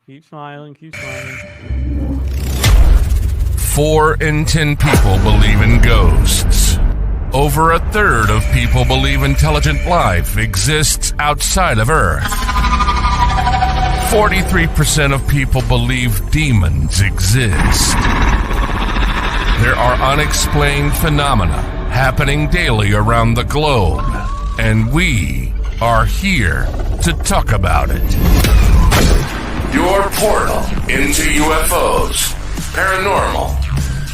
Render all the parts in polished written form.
Keep smiling. Keep smiling. 4 in 10 people believe in ghosts. Over a third of people believe intelligent life exists outside of Earth. 43% of people believe demons exist. There are unexplained phenomena happening daily around the globe, and we are here to talk about it. Your portal into UFOs, paranormal,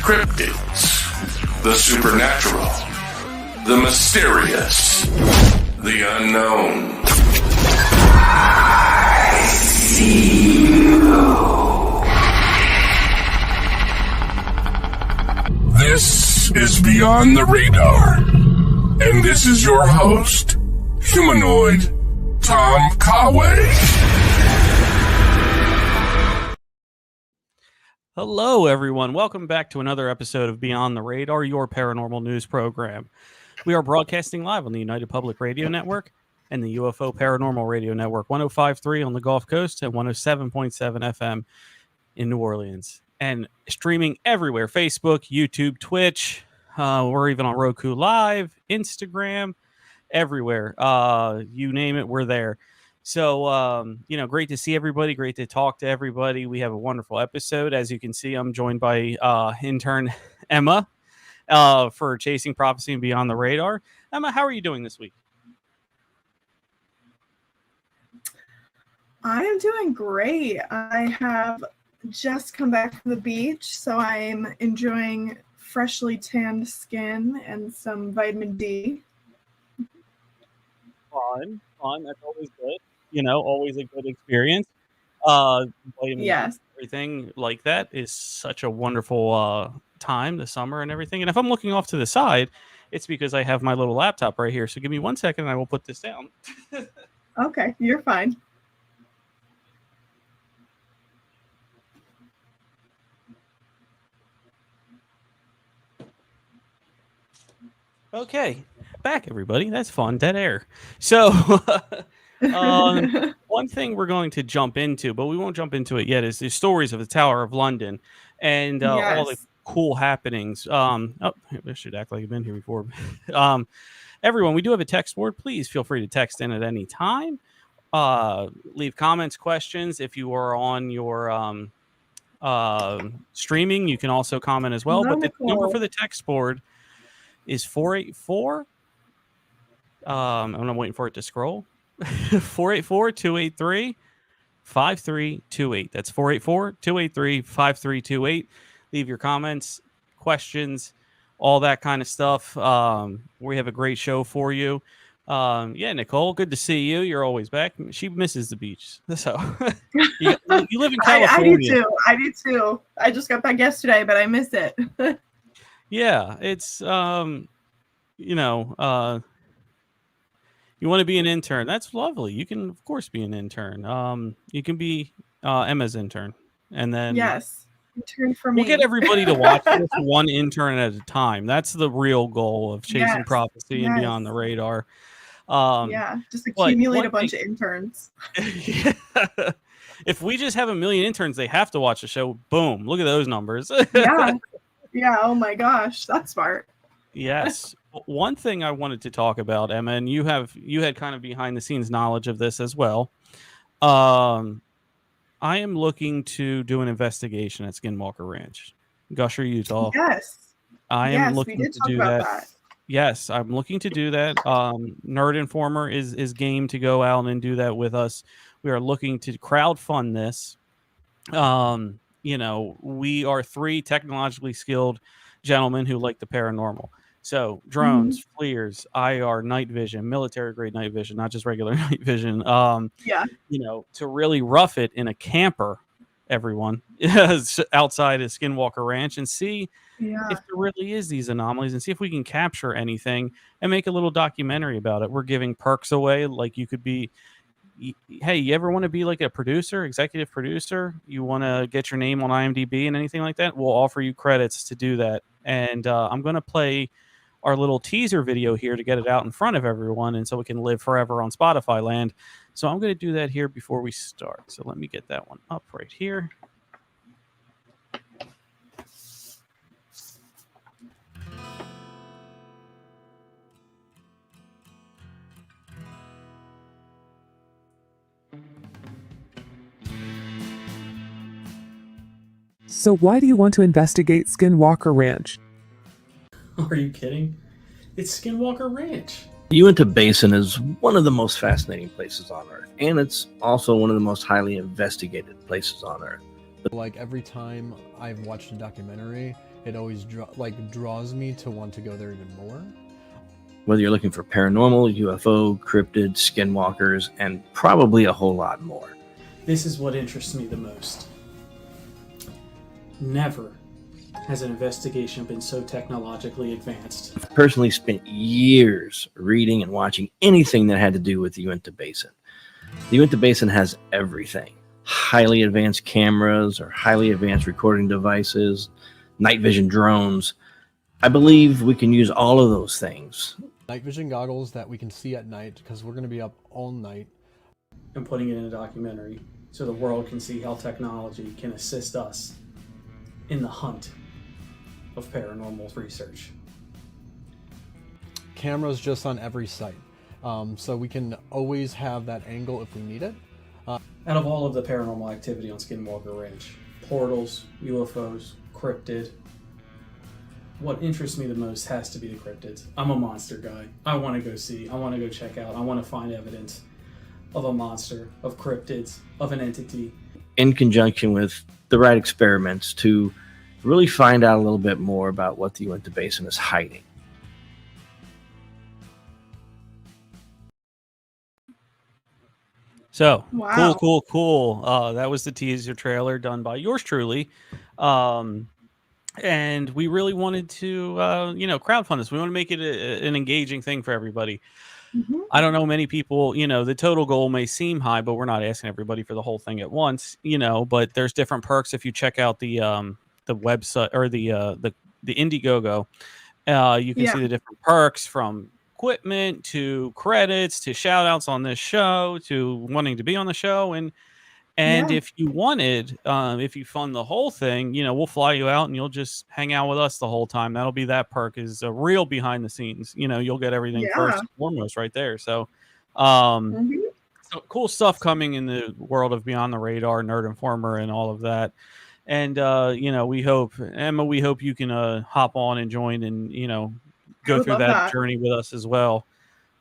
cryptids, the supernatural, the mysterious, the unknown. I see you. This is Beyond the Radar, and this is your host, Humanoid Tom Conway. Hello, everyone. Welcome back to another episode of Beyond the Radar, your paranormal news program. We are broadcasting live on the United Public Radio Network and the UFO Paranormal Radio Network, 105.3 on the Gulf Coast and 107.7 FM in New Orleans. And streaming everywhere, Facebook, YouTube, Twitch. We're even on Roku Live, Instagram, everywhere. You name it, we're there. So, great to see everybody. Great to talk to everybody. We have a wonderful episode. As you can see, I'm joined by Intern Emma for Chasing Prophecy and Beyond the Radar. Emma, how are you doing this week? I am doing great. I have just come back from the beach, so I'm enjoying freshly tanned skin and some vitamin D. Fun. That's always good. Always a good experience. Vitamin Yes. everything like that is such a wonderful time, the summer and everything. And if I'm looking off to the side, it's because I have my little laptop right here. So give me 1 second and I will put this down. Okay, you're fine. Okay, back everybody. That's fun. Dead air. So one thing we're going to jump into, but we won't jump into it yet, is the stories of the Tower of London and all the cool happenings. I should act like I've been here before. Everyone, we do have a text board. Please feel free to text in at any time. Leave comments, questions. If you are on your streaming, you can also comment as well. But the number for the text board is 484. I'm waiting for it to scroll. 484-283-5328. That's 484-283-5328. Leave your comments, questions, all that kind of stuff. We have a great show for you. Nicole, good to see you. You're always back. She misses the beach. So you live in California. I do too. I just got back yesterday, but I miss it. Yeah, it's you want to be an intern. That's lovely. You can, of course, be an intern. You can be Emma's intern. And then yes, intern for me. We'll get everybody to watch this one intern at a time. That's the real goal of Chasing Prophecy and Beyond the Radar. Just accumulate a bunch of interns. If we just have 1 million interns, they have to watch the show. Boom. Look at those numbers. Yeah. Oh my gosh. That's smart. Yes. One thing I wanted to talk about, Emma, and you had kind of behind the scenes knowledge of this as well. I am looking to do an investigation at Skinwalker Ranch, Gusher, Utah. Yes. I am looking to do that. Yes, I'm looking to do that. Nerd Informer is game to go out and do that with us. We are looking to crowdfund this. We are 3 technologically skilled gentlemen who like the paranormal. So drones, FLIRs, IR, night vision, military grade night vision, not just regular night vision. To really rough it in a camper, everyone, outside of Skinwalker Ranch, and see if there really is these anomalies, and see if we can capture anything and make a little documentary about it. We're giving perks away, like you could be. Hey, you ever want to be like a producer, executive producer? You want to get your name on IMDb and anything like that? We'll offer you credits to do that. And I'm going to play our little teaser video here to get it out in front of everyone, and so it can live forever on Spotify land. So I'm going to do that here before we start. So let me get that one up right here. So why do you want to investigate Skinwalker Ranch? Are you kidding? It's Skinwalker Ranch. The Uinta Basin is one of the most fascinating places on Earth, and it's also one of the most highly investigated places on Earth. Like every time I've watched a documentary, it always draws me to want to go there even more. Whether you're looking for paranormal, UFO, cryptids, skinwalkers, and probably a whole lot more. This is what interests me the most. Never has an investigation been so technologically advanced. I've personally spent years reading and watching anything that had to do with the Uinta Basin. The Uinta Basin has everything. Highly advanced cameras or highly advanced recording devices, night vision drones. I believe we can use all of those things. Night vision goggles that we can see at night because we're going to be up all night. And putting it in a documentary so the world can see how technology can assist us in the hunt of paranormal research. Cameras just on every site, so we can always have that angle if we need it. Out of all of the paranormal activity on Skinwalker Ranch, portals, UFOs, cryptid, what interests me the most has to be the cryptids. I'm a monster guy. I want to go see, I want to go check out, I want to find evidence of a monster, of cryptids, of an entity. In conjunction with the right experiments to really find out a little bit more about what the Uinta Basin is hiding. So, Wow. cool. That was the teaser trailer done by yours truly. And we really wanted to, crowdfund this. We want to make it an engaging thing for everybody. Mhm. I don't know many people, the total goal may seem high, but we're not asking everybody for the whole thing at once, but there's different perks if you check out the website or the Indiegogo. You can see the different perks from equipment to credits to shout outs on this show to wanting to be on the show. And if you wanted, if you fund the whole thing, we'll fly you out and you'll just hang out with us the whole time. That'll be that perk, is a real behind the scenes. You'll get everything first and foremost right there. So, so cool stuff coming in the world of Beyond the Radar, Nerd Informer, and all of that. And we hope, Emma, you can hop on and join and go through that journey with us as well.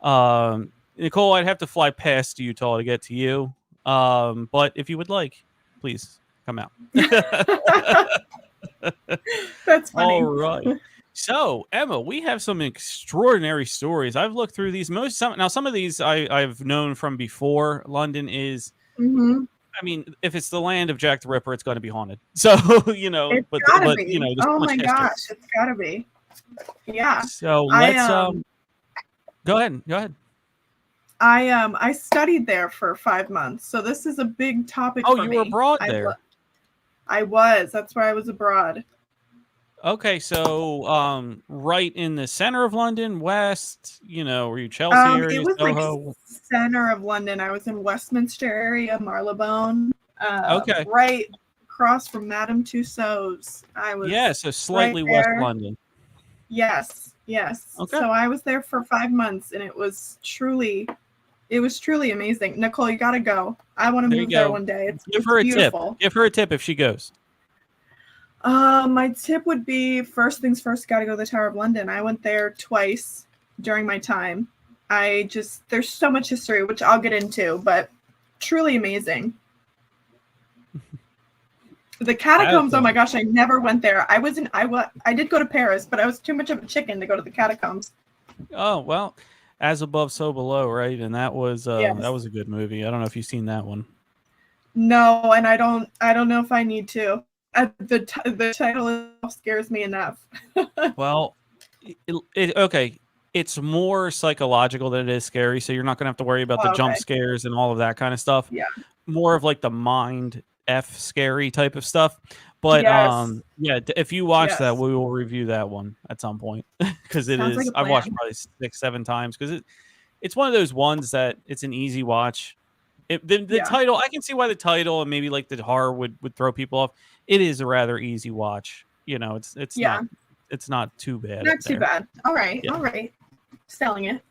Nicole, I'd have to fly past Utah to get to you. But if you would like, please come out. That's funny. All right. So, Emma, we have some extraordinary stories. I've looked through these. Some of these I've known from before. London is, Mhm. I mean, if it's the land of Jack the Ripper, it's going to be haunted. So, It's gotta be. there's Oh so much my history. gosh, it's gotta be. Yeah. So let's go ahead. I studied there for 5 months, so this is a big topic for me. Oh, you were abroad there. I was. That's where I was abroad. Okay, so right in the center of London, west, were you Chelsea area, It was Soho? like center of London. I was in Westminster area, Marylebone. Okay. Right across from Madame Tussauds. I was so slightly right west there. London. Yes. Okay. So I was there for 5 months, and it was truly amazing. Nicole, you gotta go. I want to move there one day. It's beautiful. Tip. Give her a tip if she goes. My tip would be, first things first, got to go to the Tower of London. I went there twice during my time. There's so much history, which I'll get into, but truly amazing. The catacombs, oh my gosh, I never went there. I did go to Paris, but I was too much of a chicken to go to the catacombs. Oh, well, As Above, So Below, right? And that was that was a good movie. I don't know if you've seen that one. No, and I don't know if I need to. The title scares me enough. Well, okay. It's more psychological than it is scary, so you're not going to have to worry about the jump scares and all of that kind of stuff. Yeah. More of like the mind F scary type of stuff. But Yes. yeah, if you watch that, Yes. we will review that one at some point because it Sounds like is. a I've watched plan. probably 6-7 times because it's one of those ones that it's an easy watch. The Yeah. title, I can see why the title and maybe like the horror would throw people off. It is a rather easy watch. You know, it's Yeah. not too bad. Not too bad. All right. Yeah. All right. Selling it.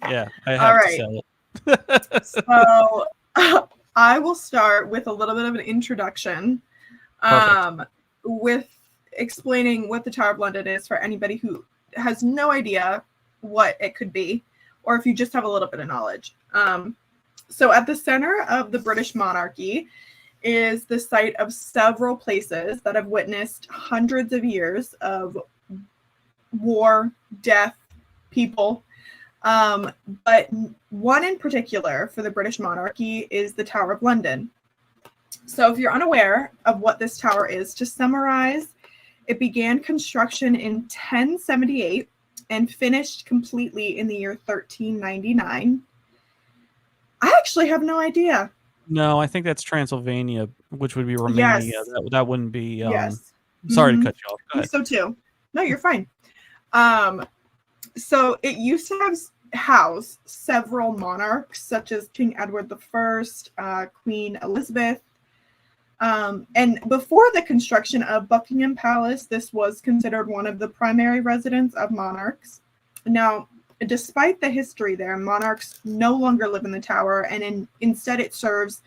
Yeah, I All have to right. sell it. So I will start with a little bit of an introduction with explaining what the Tower of London is for anybody who has no idea what it could be, or if you just have a little bit of knowledge. So at the center of the British monarchy is the site of several places that have witnessed hundreds of years of war, death, people. But one in particular for the British monarchy is the Tower of London. So if you're unaware of what this tower is, to summarize, it began construction in 1078 and finished completely in the year 1399. I actually have no idea. No, I think that's Transylvania, which would be Romania. Yes. That wouldn't be. Yes. Sorry to cut you off. Go I ahead. think so too. No, you're fine. So it used to house several monarchs, such as King Edward I, Queen Elizabeth. And before the construction of Buckingham Palace, this was considered one of the primary residence of monarchs. Now, despite the history there, monarchs no longer live in the tower, and instead it serves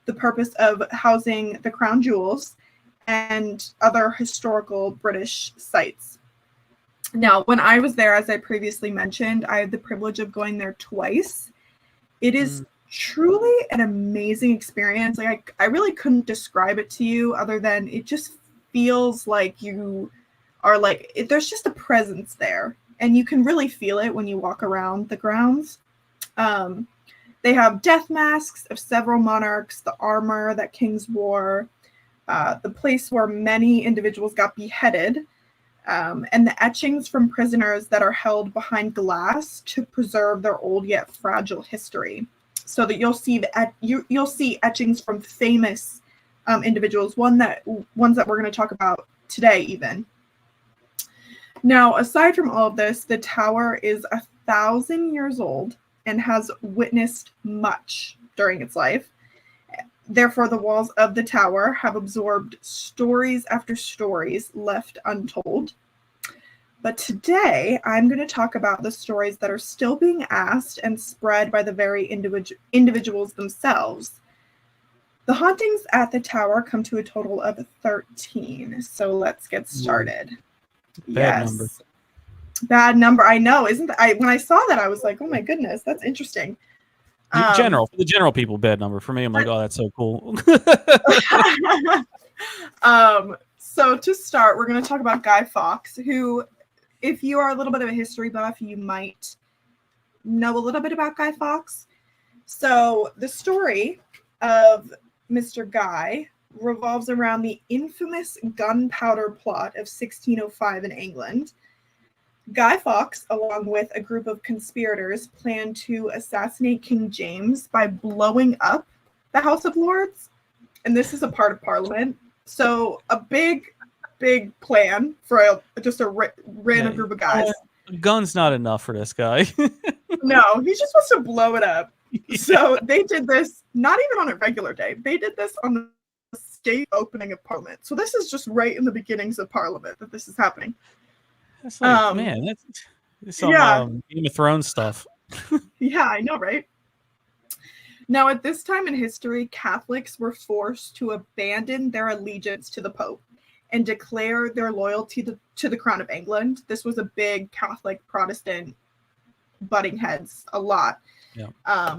the purpose of housing the crown jewels and other historical British sites. Now, when I was there, as I previously mentioned, I had the privilege of going there twice. It is truly an amazing experience. Like I really couldn't describe it to you other than it just feels like you are there's just a presence there, and you can really feel it when you walk around the grounds. They have death masks of several monarchs, the armor that kings wore, the place where many individuals got beheaded, and the etchings from prisoners that are held behind glass to preserve their old yet fragile history. So that you'll see etchings from famous individuals, ones that we're going to talk about today even. Now, aside from all of this, the tower is 1,000 years old and has witnessed much during its life. Therefore, the walls of the tower have absorbed stories after stories left untold. But today, I'm going to talk about the stories that are still being asked and spread by the very individuals themselves. The hauntings at the tower come to a total of 13. So let's get started. Bad number. Bad number. I know, isn't that? When I saw that, I was like, oh my goodness, that's interesting. For the general people, bad number. For me, I'm like, oh, that's so cool. So to start, we're going to talk about Guy Fawkes, who, if you are a little bit of a history buff, you might know a little bit about Guy Fawkes. So the story of Mr. Guy revolves around the infamous gunpowder plot of 1605 in England. Guy Fawkes, along with a group of conspirators, planned to assassinate King James by blowing up the House of Lords. And this is a part of Parliament. So a big plan for just a random group of guys. Gun's not enough for this guy. No, he just wants to blow it up. Yeah. So they did this not even on a regular day. They did this on the state opening of Parliament. So this is just right in the beginnings of Parliament that this is happening. That's like, man, that's some Game of Thrones stuff. Yeah, I know, right? Now, at this time in history, Catholics were forced to abandon their allegiance to the Pope and declare their loyalty to the Crown of England. This was a big Catholic Protestant butting heads a lot. Yeah.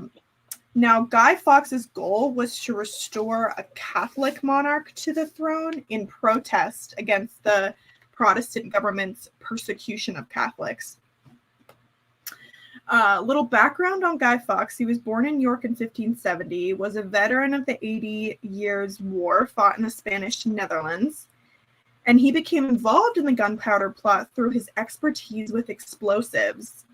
Now, Guy Fawkes' goal was to restore a Catholic monarch to the throne in protest against the Protestant government's persecution of Catholics. Little background on Guy Fawkes. He was born in York in 1570, was a veteran of the 80 Years' War fought in the Spanish Netherlands, and he became involved in the gunpowder plot through his expertise with explosives.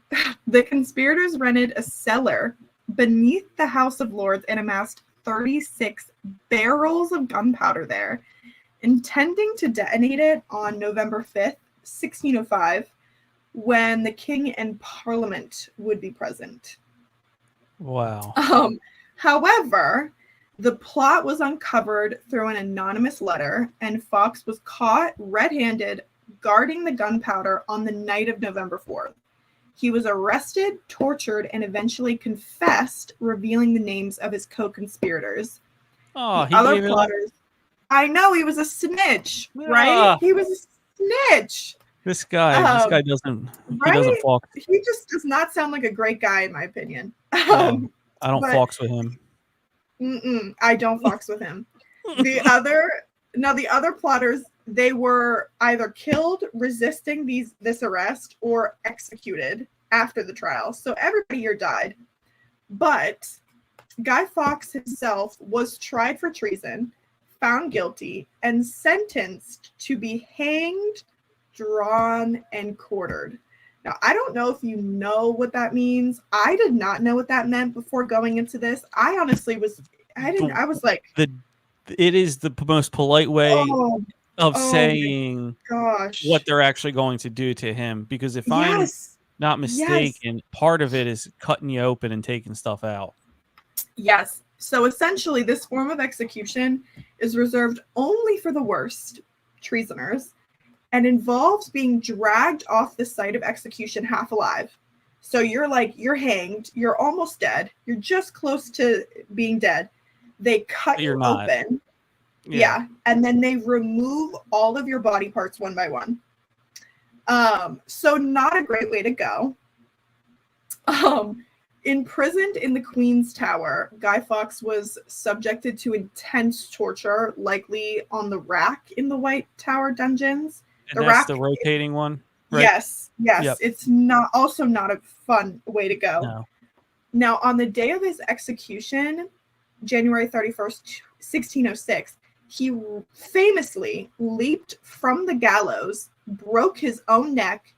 The conspirators rented a cellar beneath the House of Lords and amassed 36 barrels of gunpowder there, intending to detonate it on November 5th, 1605, when the king and parliament would be present. Wow. However, the plot was uncovered through an anonymous letter, and Fox was caught red-handed guarding the gunpowder on the night of November 4th. He was arrested, tortured, and eventually confessed, revealing the names of his co-conspirators. Oh, The other plotters. I know, he was a snitch, right? He was a snitch. This guy doesn't. Right? He doesn't fox. He just does not sound like a great guy, in my opinion. I don't fox with him. I don't fox with him. The other plotters, they were either killed resisting this arrest or executed after the trial. So everybody here died. But Guy Fawkes himself was tried for treason, found guilty, and sentenced to be hanged, drawn, and quartered. Now, I don't know if you know what that means. I did not know what that meant before going into this. I honestly was like... It is the most polite way of saying what they're actually going to do to him. Because if I'm not mistaken, part of it is cutting you open and taking stuff out. Yes. So essentially, this form of execution is reserved only for the worst treasoners and involves being dragged off the site of execution half alive. So you're hanged, you're almost dead, you're just close to being dead. They cut you open. Yeah. And then they remove all of your body parts one by one. So not a great way to go. Imprisoned in the Queen's Tower, Guy Fawkes was subjected to intense torture, likely on the rack in the White Tower dungeons. And that's the rotating one? Right? Yes. Yep. It's not a fun way to go. No. Now, on the day of his execution, January 31st, 1606, he famously leaped from the gallows, broke his own neck,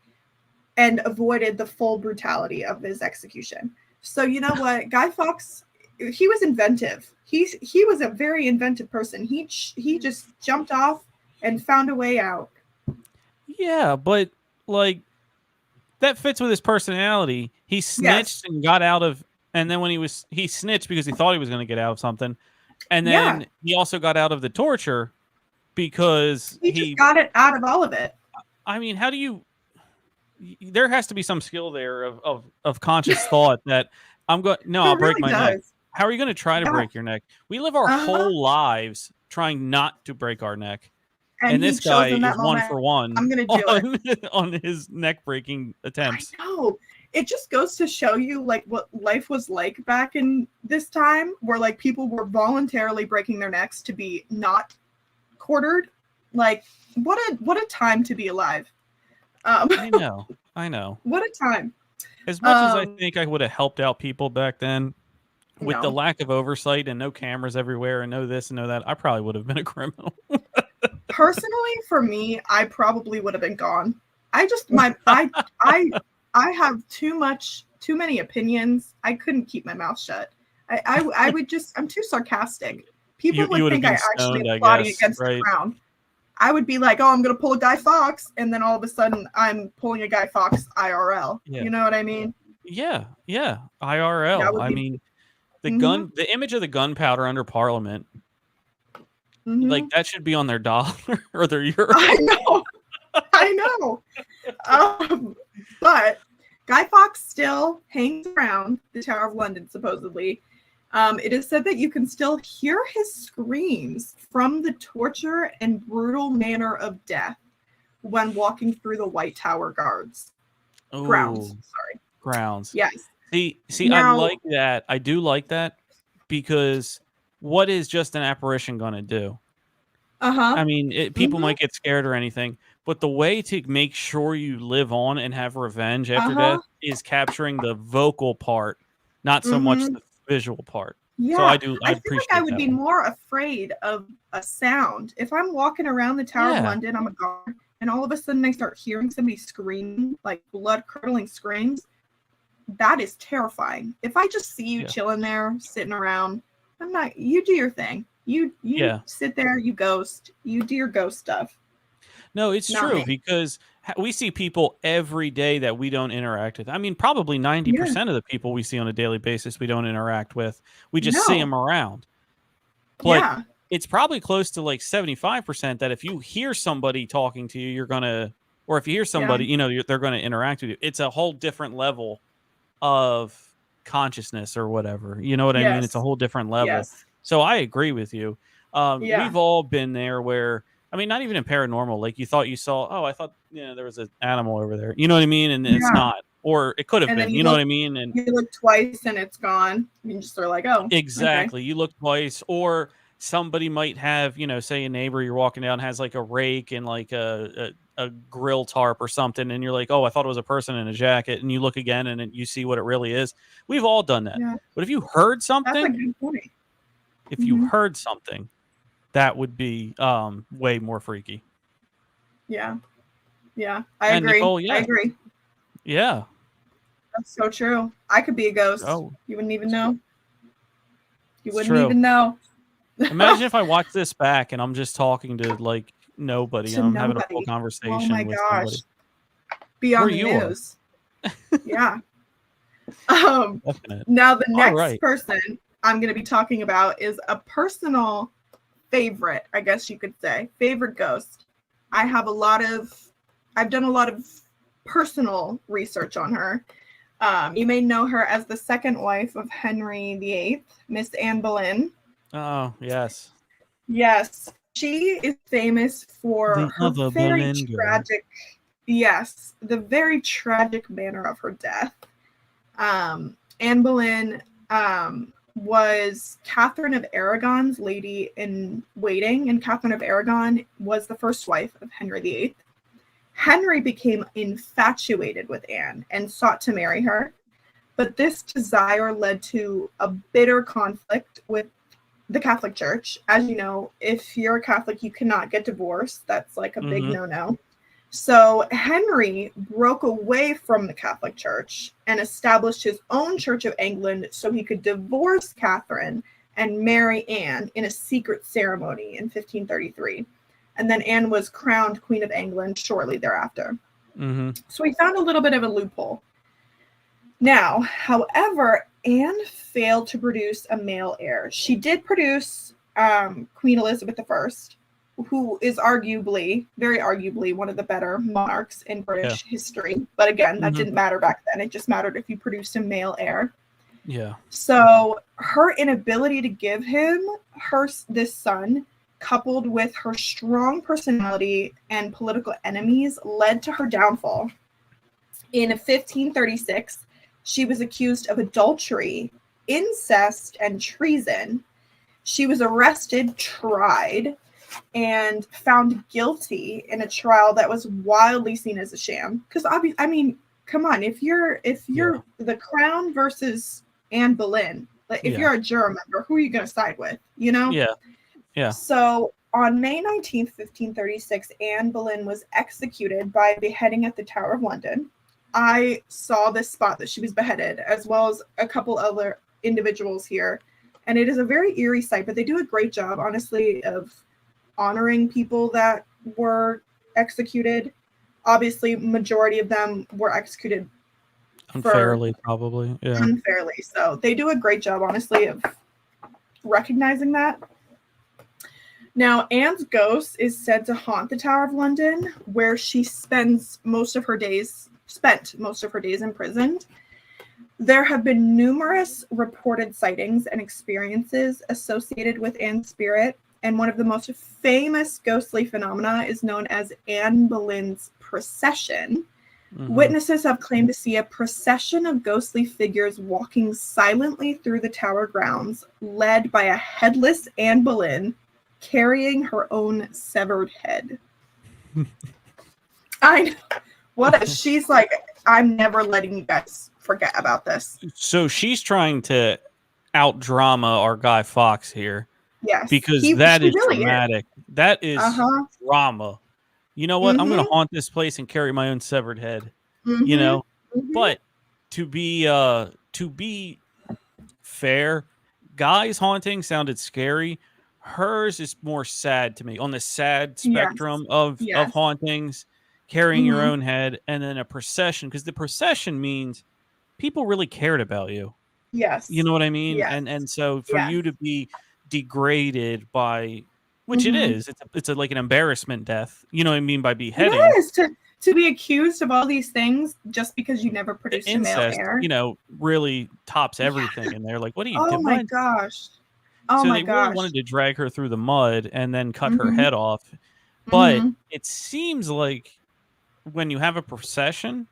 and avoided the full brutality of his execution. So you know what? Guy Fawkes, he was inventive. He was a very inventive person. He just jumped off and found a way out. Yeah, but like that fits with his personality. He snitched and got out of, and then when he snitched because he thought he was going to get out of something, and then he also got out of the torture because he just got it out of all of it. I mean, how do you? There has to be some skill there of conscious thought that I'm going. No, I'll break my neck. How are you going to try to break your neck? We live our whole lives trying not to break our neck. And this guy is 1 for 1 I'm gonna do it on his neck breaking attempts. I know. It just goes to show you like what life was like back in this time, where like people were voluntarily breaking their necks to be not quartered. Like what a time to be alive. I know. What a time. As much as I think I would have helped out people back then, with the lack of oversight and no cameras everywhere and no this and no that, I probably would have been a criminal. Personally, for me, I probably would have been gone. I have too many opinions. I couldn't keep my mouth shut. I would just, I'm too sarcastic. People would think I actually am plotting against the crown. I would be like, oh, I'm going to pull a Guy Fawkes. And then all of a sudden I'm pulling a Guy Fawkes IRL. Yeah. You know what I mean? Yeah. IRL. I mean, the image of the gunpowder under Parliament, like that should be on their dollar or their euro. I know. But Guy Fawkes still hangs around the Tower of London, supposedly. It is said that you can still hear his screams from the torture and brutal manner of death when walking through the White Tower grounds. Yes. See, now, I like that. I do like that because what is just an apparition going to do? I mean, people might get scared or anything, but the way to make sure you live on and have revenge after death is capturing the vocal part, not so much the visual part. Yeah, so I feel like I would be more afraid of a sound. If I'm walking around the Tower of London, I'm a guard, and all of a sudden I start hearing somebody scream, like blood-curdling screams, that is terrifying. If I just see you chilling there, sitting around, I'm not. You do your thing. You Yeah. sit there. You ghost. You do your ghost stuff. No, it's Not true me. because we see people every day that we don't interact with. I mean, probably 90% of the people we see on a daily basis we don't interact with. We just see No. them around. But Yeah. it's probably close to like 75% that if you hear somebody talking to you, you're going to, or if you hear somebody, you know, they're going to interact with you. It's a whole different level of consciousness or whatever. You know what I mean? It's a Yes. whole different level. Yes. So I agree with you. Yeah. We've all been there where, I mean, not even in paranormal, like you thought you saw, oh, I thought, there was an animal over there. You know what I mean? And it's Yeah. not, or it could have And then been, you you know what look- I mean? And You look twice and it's gone. You just are like, oh, exactly. You look twice, or somebody might have, say a neighbor you're walking down has like a rake and like a grill tarp or something, and you're like, oh, I thought it was a person in a jacket, and you look again and you see what it really is. We've all done that. Yeah. But if you heard That's a something, good point. if you heard something, that would be way more freaky. Yeah. Yeah. I And agree. Nicole, yeah. I agree. Yeah. That's so true. I could be a ghost. Oh. You wouldn't even know. You wouldn't true. even know. Imagine if I watch this back and I'm just talking to like nobody. To I'm having a nobody. full conversation Oh my with gosh. somebody. Be on Where the you are. news. Yeah. Definite. Now the All next right. person I'm going to be talking about is a personal favorite, I guess you could say. Favorite ghost. I've done a lot of personal research on her. You may know her as the second wife of Henry VIII, Miss Anne Boleyn. Oh, yes. Yes, she is famous for The her other very Boleyn girl. tragic. Yes, the very tragic manner of her death. Anne Boleyn was Catherine of Aragon's lady in waiting, and Catherine of Aragon was the first wife of Henry VIII. Henry became infatuated with Anne and sought to marry her, but this desire led to a bitter conflict with the Catholic Church. As you know, if you're a Catholic, you cannot get divorced. That's like a big no-no. So Henry broke away from the Catholic Church and established his own Church of England so he could divorce Catherine and marry Anne in a secret ceremony in 1533. And then Anne was crowned Queen of England shortly thereafter. So he found a little bit of a loophole. Now, however, Anne failed to produce a male heir. She did produce Queen Elizabeth I, who is very arguably, one of the better monarchs in British history. But again, that didn't matter back then. It just mattered if you produced a male heir. Yeah. So her inability to give him this son, coupled with her strong personality and political enemies, led to her downfall. In 1536, she was accused of adultery, incest, and treason. She was arrested, tried, and found guilty in a trial that was wildly seen as a sham. Because I mean, come on, if you're the Crown versus Anne Boleyn, like if you're a juror member, who are you going to side with? You know? Yeah. So on May 19th, 1536, Anne Boleyn was executed by beheading at the Tower of London. I saw this spot that she was beheaded, as well as a couple other individuals here. And it is a very eerie sight, but they do a great job, honestly, of honoring people that were executed. Obviously, majority of them were executed unfairly, probably. Yeah. Unfairly. So they do a great job, honestly, of recognizing that. Now, Anne's ghost is said to haunt the Tower of London, where she spent most of her days imprisoned. There have been numerous reported sightings and experiences associated with Anne's spirit, and one of the most famous ghostly phenomena is known as Anne Boleyn's procession. Witnesses have claimed to see a procession of ghostly figures walking silently through the tower grounds, led by a headless Anne Boleyn carrying her own severed head. I know. She's like, I'm never letting you guys forget about this. So she's trying to out drama our Guy Fawkes here. Yes. Because that is really dramatic. That is drama. You know what? I'm going to haunt this place and carry my own severed head. You know? But to be fair, Guy's haunting sounded scary. Hers is more sad to me, on the sad Yes. spectrum of Yes. hauntings, carrying your Mhm. own head, and then a procession, because the procession means people really cared about you. Yes. You know what I mean? Yes. And so for Yes. you to be degraded by, which it Mhm. is, it's like an embarrassment death. You know what I mean by beheading. Yes, to be accused of all these things just because you never The produced a male incest, heir. really tops Yeah. everything in there. Like, what are you Oh doing? my What? gosh. Oh So my they really gosh. wanted to drag her through the mud and then cut her Mhm. head off. But Mhm. it seems like when you have a procession,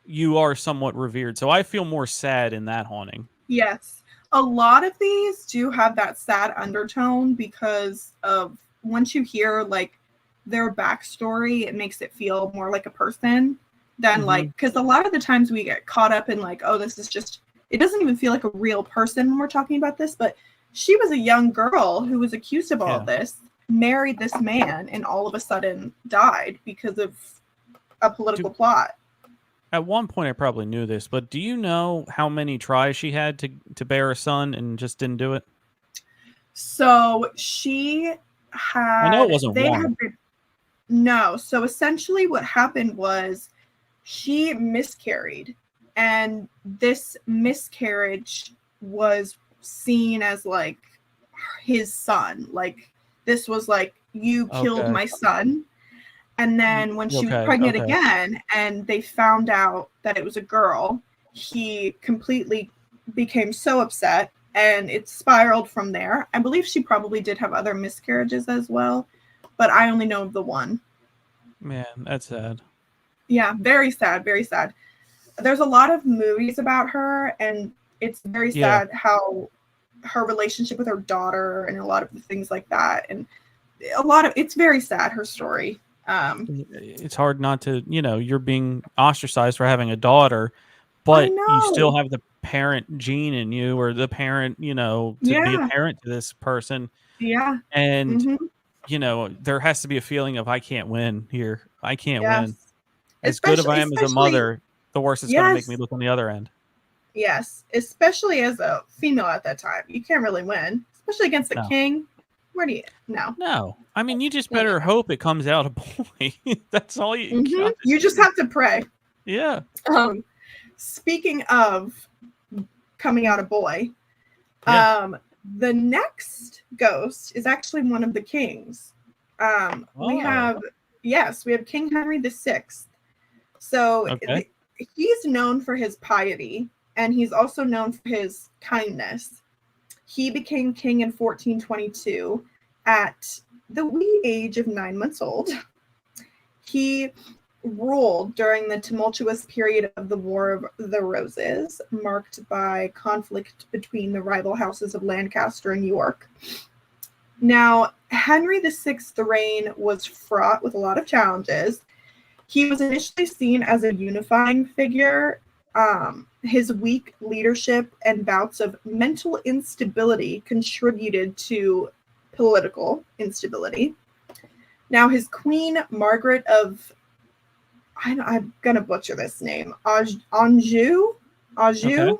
you are somewhat revered. So I feel more sad in that haunting. Yes. A lot of these do have that sad undertone because of once you hear like their backstory, it makes it feel more like a person than Mhm. because a lot of the times we get caught up in like, oh, this is just, it doesn't even feel like a real person when we're talking about this, but she was a young girl who was accused of all Yeah. this, married this man, and all of a sudden died because of a political plot. At one point, I probably knew this, but do you know how many tries she had to bear a son and just didn't do it? So she I know it had, wasn't they one. had been, no. So essentially what happened was she miscarried, and this miscarriage was seen as like his son. Like this was like, you killed Okay. my son. And then when she was Okay. pregnant Okay. again and they found out that it was a girl, he completely became so upset and it spiraled from there. I believe she probably did have other miscarriages as well, but I only know of the one. Man, that's sad. Yeah, very sad, very sad. There's a lot of movies about her, and it's very Yeah. sad how her relationship with her daughter and a lot of the things like that. And it's very sad, her story. It's hard not to, you're being ostracized for having a daughter, I but you still know. have the parent gene in you, or the parent, to be a Yeah. parent to this person. Yeah. And, Mm-hmm. there has to be a feeling of, I can't win here. I can't win. Yes. As good as I am as a Especially, mother, the worse it's going to make me yes, look on the other end. yes. Especially as a female at that time. You can't really win. Especially against the No. king. Where do you no. No. I mean, you just better hope it comes out a boy. That's all you got. You just have to pray. Yeah. Speaking of coming out a boy, Yeah. the next ghost is actually one of the kings. We have King Henry VI. So Okay. he's known for his piety, and he's also known for his kindness. He became king in 1422 at the wee age of 9 months old. He ruled during the tumultuous period of the War of the Roses, marked by conflict between the rival houses of Lancaster and York. Now, Henry VI's reign was fraught with a lot of challenges. He was initially seen as a unifying figure. His weak leadership and bouts of mental instability contributed to political instability. Now, his queen, Margaret of, I'm going to butcher this name, Anjou. Okay.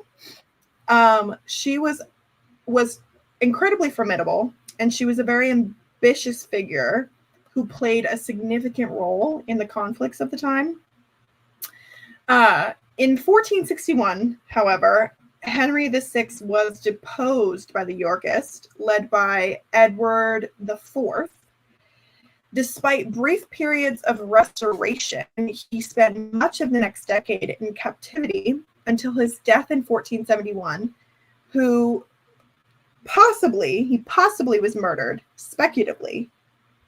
She was incredibly formidable, and she was a very ambitious figure who played a significant role in the conflicts of the time. In 1461, however, Henry VI was deposed by the Yorkists, led by Edward IV. Despite brief periods of restoration, he spent much of the next decade in captivity until his death in 1471, he possibly was murdered, speculatively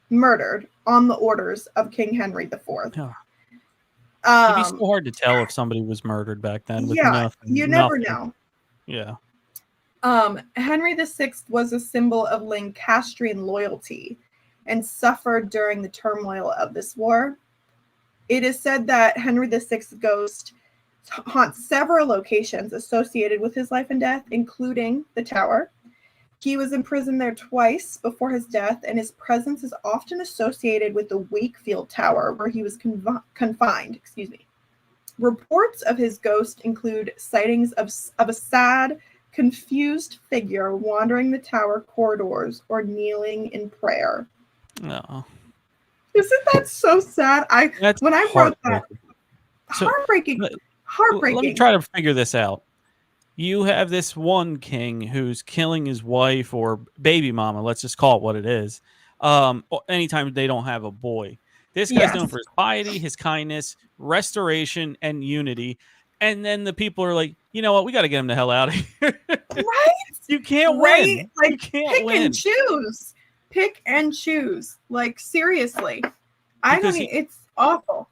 murdered on the orders of King Henry IV. It'd be so hard to tell if somebody was murdered back then with nothing. You never know. Yeah. Henry VI was a symbol of Lancastrian loyalty and suffered during the turmoil of this war. It is said that Henry VI's ghost haunts several locations associated with his life and death, including the Tower. He was imprisoned there twice before his death, and his presence is often associated with the Wakefield Tower, where he was confined. Reports of his ghost include sightings of a sad, confused figure wandering the tower corridors or kneeling in prayer. No. Isn't that so sad? That's when I wrote that, So, heartbreaking. Let me Heartbreaking. try to figure this out. You have this one king who's killing his wife or baby mama. Let's just call it what it is. Anytime they don't have a boy. This guy's known Yes. for his piety, his kindness, restoration, and unity. And then the people are like, you know what? We got to get him the hell out of here. Right? You can't Right? win. Like, You can't pick win. and choose. Pick and choose. Like, seriously. It's awful.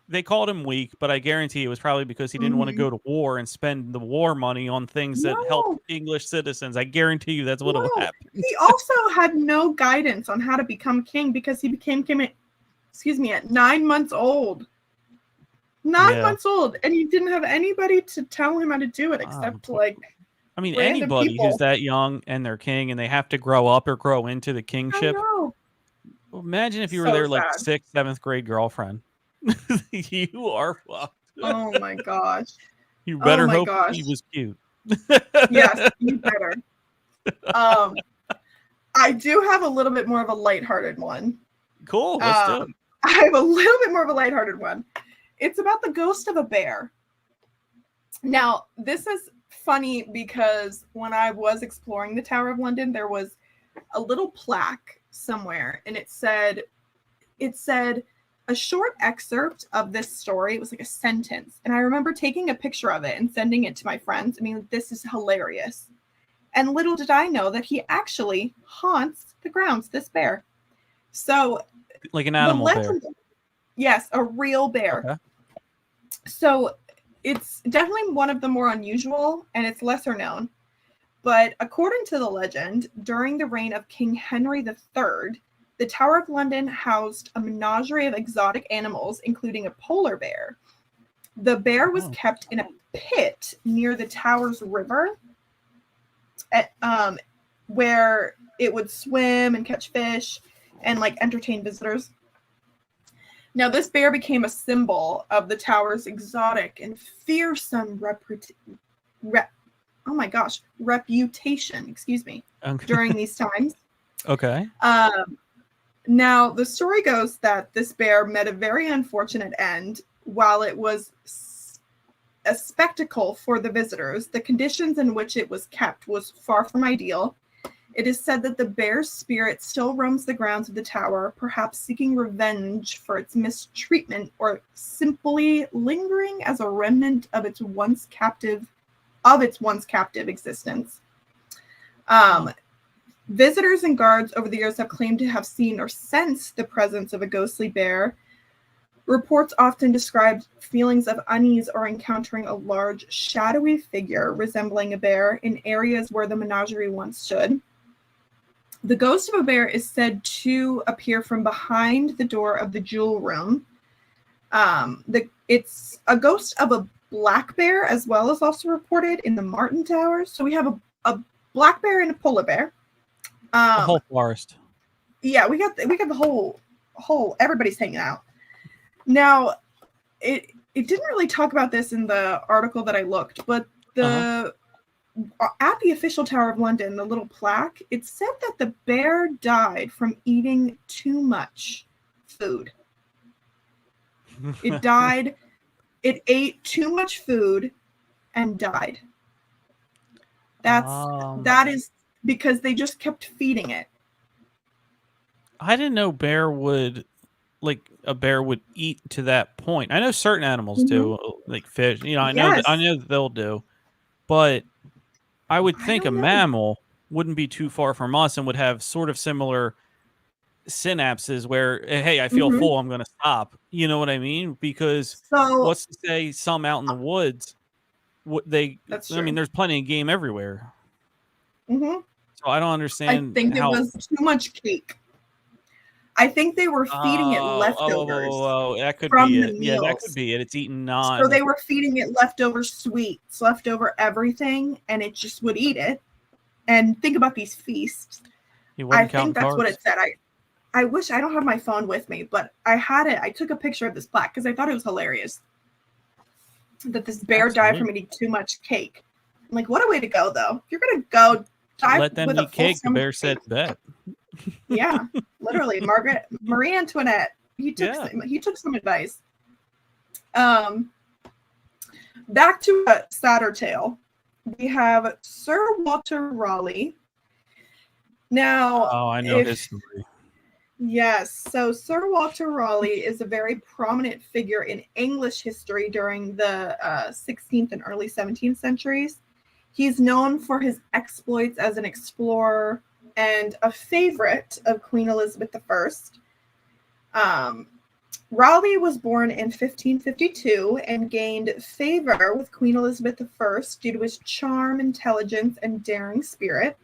They called him weak, but I guarantee it was probably because he didn't want to go to war and spend the war money on things that help English citizens. I guarantee you that's what happened. He also had no guidance on how to become king because he became king at 9 months old. 9 months old, and he didn't have anybody to tell him how to do it except random anybody people. who's that young and they're king and they have to grow up or grow into the kingship. I know. Imagine if you were So their like sad. 6th, 7th grade girlfriend. You are fucked. Oh my gosh. You better hope gosh. he was cute. Yes, you better. I do have a little bit more of a lighthearted one. Cool. Let's do it. I have a little bit more of a lighthearted one. It's about the ghost of a bear. Now, this is funny because when I was exploring the Tower of London, there was a little plaque somewhere, and it said a short excerpt of this story. It was like a sentence. And I remember taking a picture of it and sending it to my friends. I mean, this is hilarious. And little did I know that he actually haunts the grounds, this bear. So, like an animal bear. Yes, a real bear. Okay. So it's definitely one of the more unusual, and it's lesser known. But according to the legend, during the reign of King Henry III, the Tower of London housed a menagerie of exotic animals, including a polar bear. The bear was kept in a pit near the tower's river, where it would swim and catch fish and entertain visitors. Now, this bear became a symbol of the tower's exotic and fearsome reputation, during these times. Okay. Now, the story goes that this bear met a very unfortunate end. While it was a spectacle for the visitors, the conditions in which it was kept was far from ideal. It is said that the bear's spirit still roams the grounds of the tower, perhaps seeking revenge for its mistreatment or simply lingering as a remnant of its once captive existence. Visitors and guards over the years have claimed to have seen or sensed the presence of a ghostly bear. Reports often describe feelings of unease or encountering a large, shadowy figure resembling a bear in areas where the menagerie once stood. The ghost of a bear is said to appear from behind the door of the jewel room. It's a ghost of a black bear as well as also reported in the Martin Towers. So we have a black bear and a polar bear. The whole forest. Yeah, we got the whole everybody's hanging out. Now, it didn't really talk about this in the article that I looked, but at the official Tower of London, the little plaque, it said that the bear died from eating too much food. It died. It ate too much food and died. That is because they just kept feeding it. I didn't know a bear would eat to that point. I know certain animals do, like fish. I know that they'll do, but I would think a mammal wouldn't be too far from us and would have sort of similar synapses where, hey, I feel full, I'm going to stop. You know what I mean? Because what's to say some out in the woods, That's true. I mean, there's plenty of game everywhere. Mm-hmm. So I don't understand. I think it was too much cake. I think they were feeding it leftovers. That could from be the it. Yeah, that meals. could be it. It's eaten So they were feeding it leftover sweets, leftover everything, and it just would eat it. And think about these feasts. I think that's what it said. I wish I don't have my phone with me, but I had it. I took a picture of this plaque because I thought it was hilarious that this bear died from eating too much cake. Like, what a way to go, though. If you're gonna go dive Let them with a eat full cake. The stomach bear said steak. bet. Yeah, literally, Marie Antoinette. He took some advice. Back to a sadder tale. We have Sir Walter Raleigh. Now, Oh, I know his story. yes, so Sir Walter Raleigh is a very prominent figure in English history during the 16th and early 17th centuries. He's known for his exploits as an explorer and a favorite of Queen Elizabeth I. Raleigh was born in 1552 and gained favor with Queen Elizabeth I due to his charm, intelligence, and daring spirit.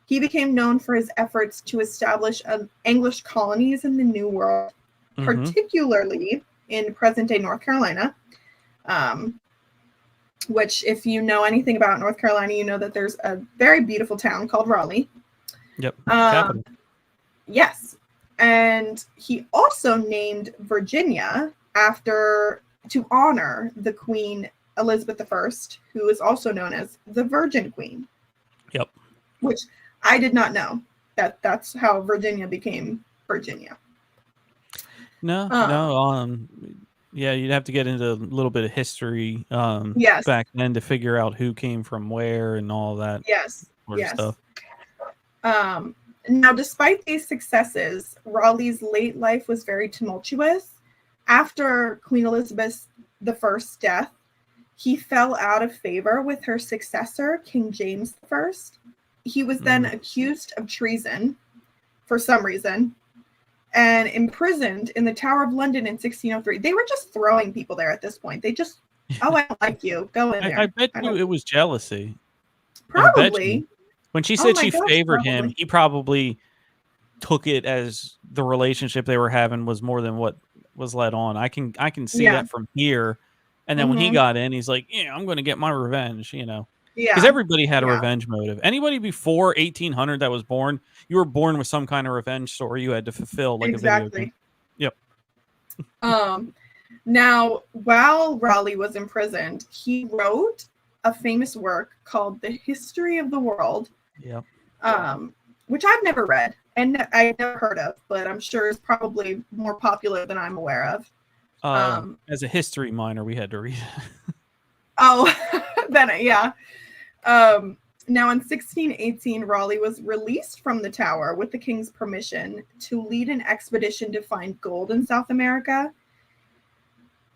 He became known for his efforts to establish English colonies in the New World, particularly in present-day North Carolina, which, if you know anything about North Carolina, you know that there's a very beautiful town called Raleigh. Yep. Capital. Yes. And he also named Virginia to honor the Queen Elizabeth I, who is also known as the Virgin Queen. Yep. Which I did not know that's how Virginia became Virginia. No. Yeah, you'd have to get into a little bit of history Yes. back then to figure out who came from where and all that sort of stuff. Now, despite these successes, Raleigh's late life was very tumultuous. After Queen Elizabeth I's death, he fell out of favor with her successor, King James I. He was then accused of treason for some reason and imprisoned in the Tower of London in 1603. They were just throwing people there at this point. They just, I don't like you. Go in there. I bet you it was jealousy. Probably. When she said she favored him, he probably took it as the relationship they were having was more than what was let on. I can see that from here. And then when he got in, he's like, yeah, I'm going to get my revenge, Yeah. Because everybody had a revenge motive. Anybody before 1800 that was born, you were born with some kind of revenge story you had to fulfill, like a video game. Yep. Now, while Raleigh was imprisoned, he wrote a famous work called The History of the World. Yep. Which I've never read and I've never heard of, but I'm sure is probably more popular than I'm aware of. As a history minor, we had to read it. Oh, then yeah. Now in 1618, Raleigh was released from the tower with the king's permission to lead an expedition to find gold in South America.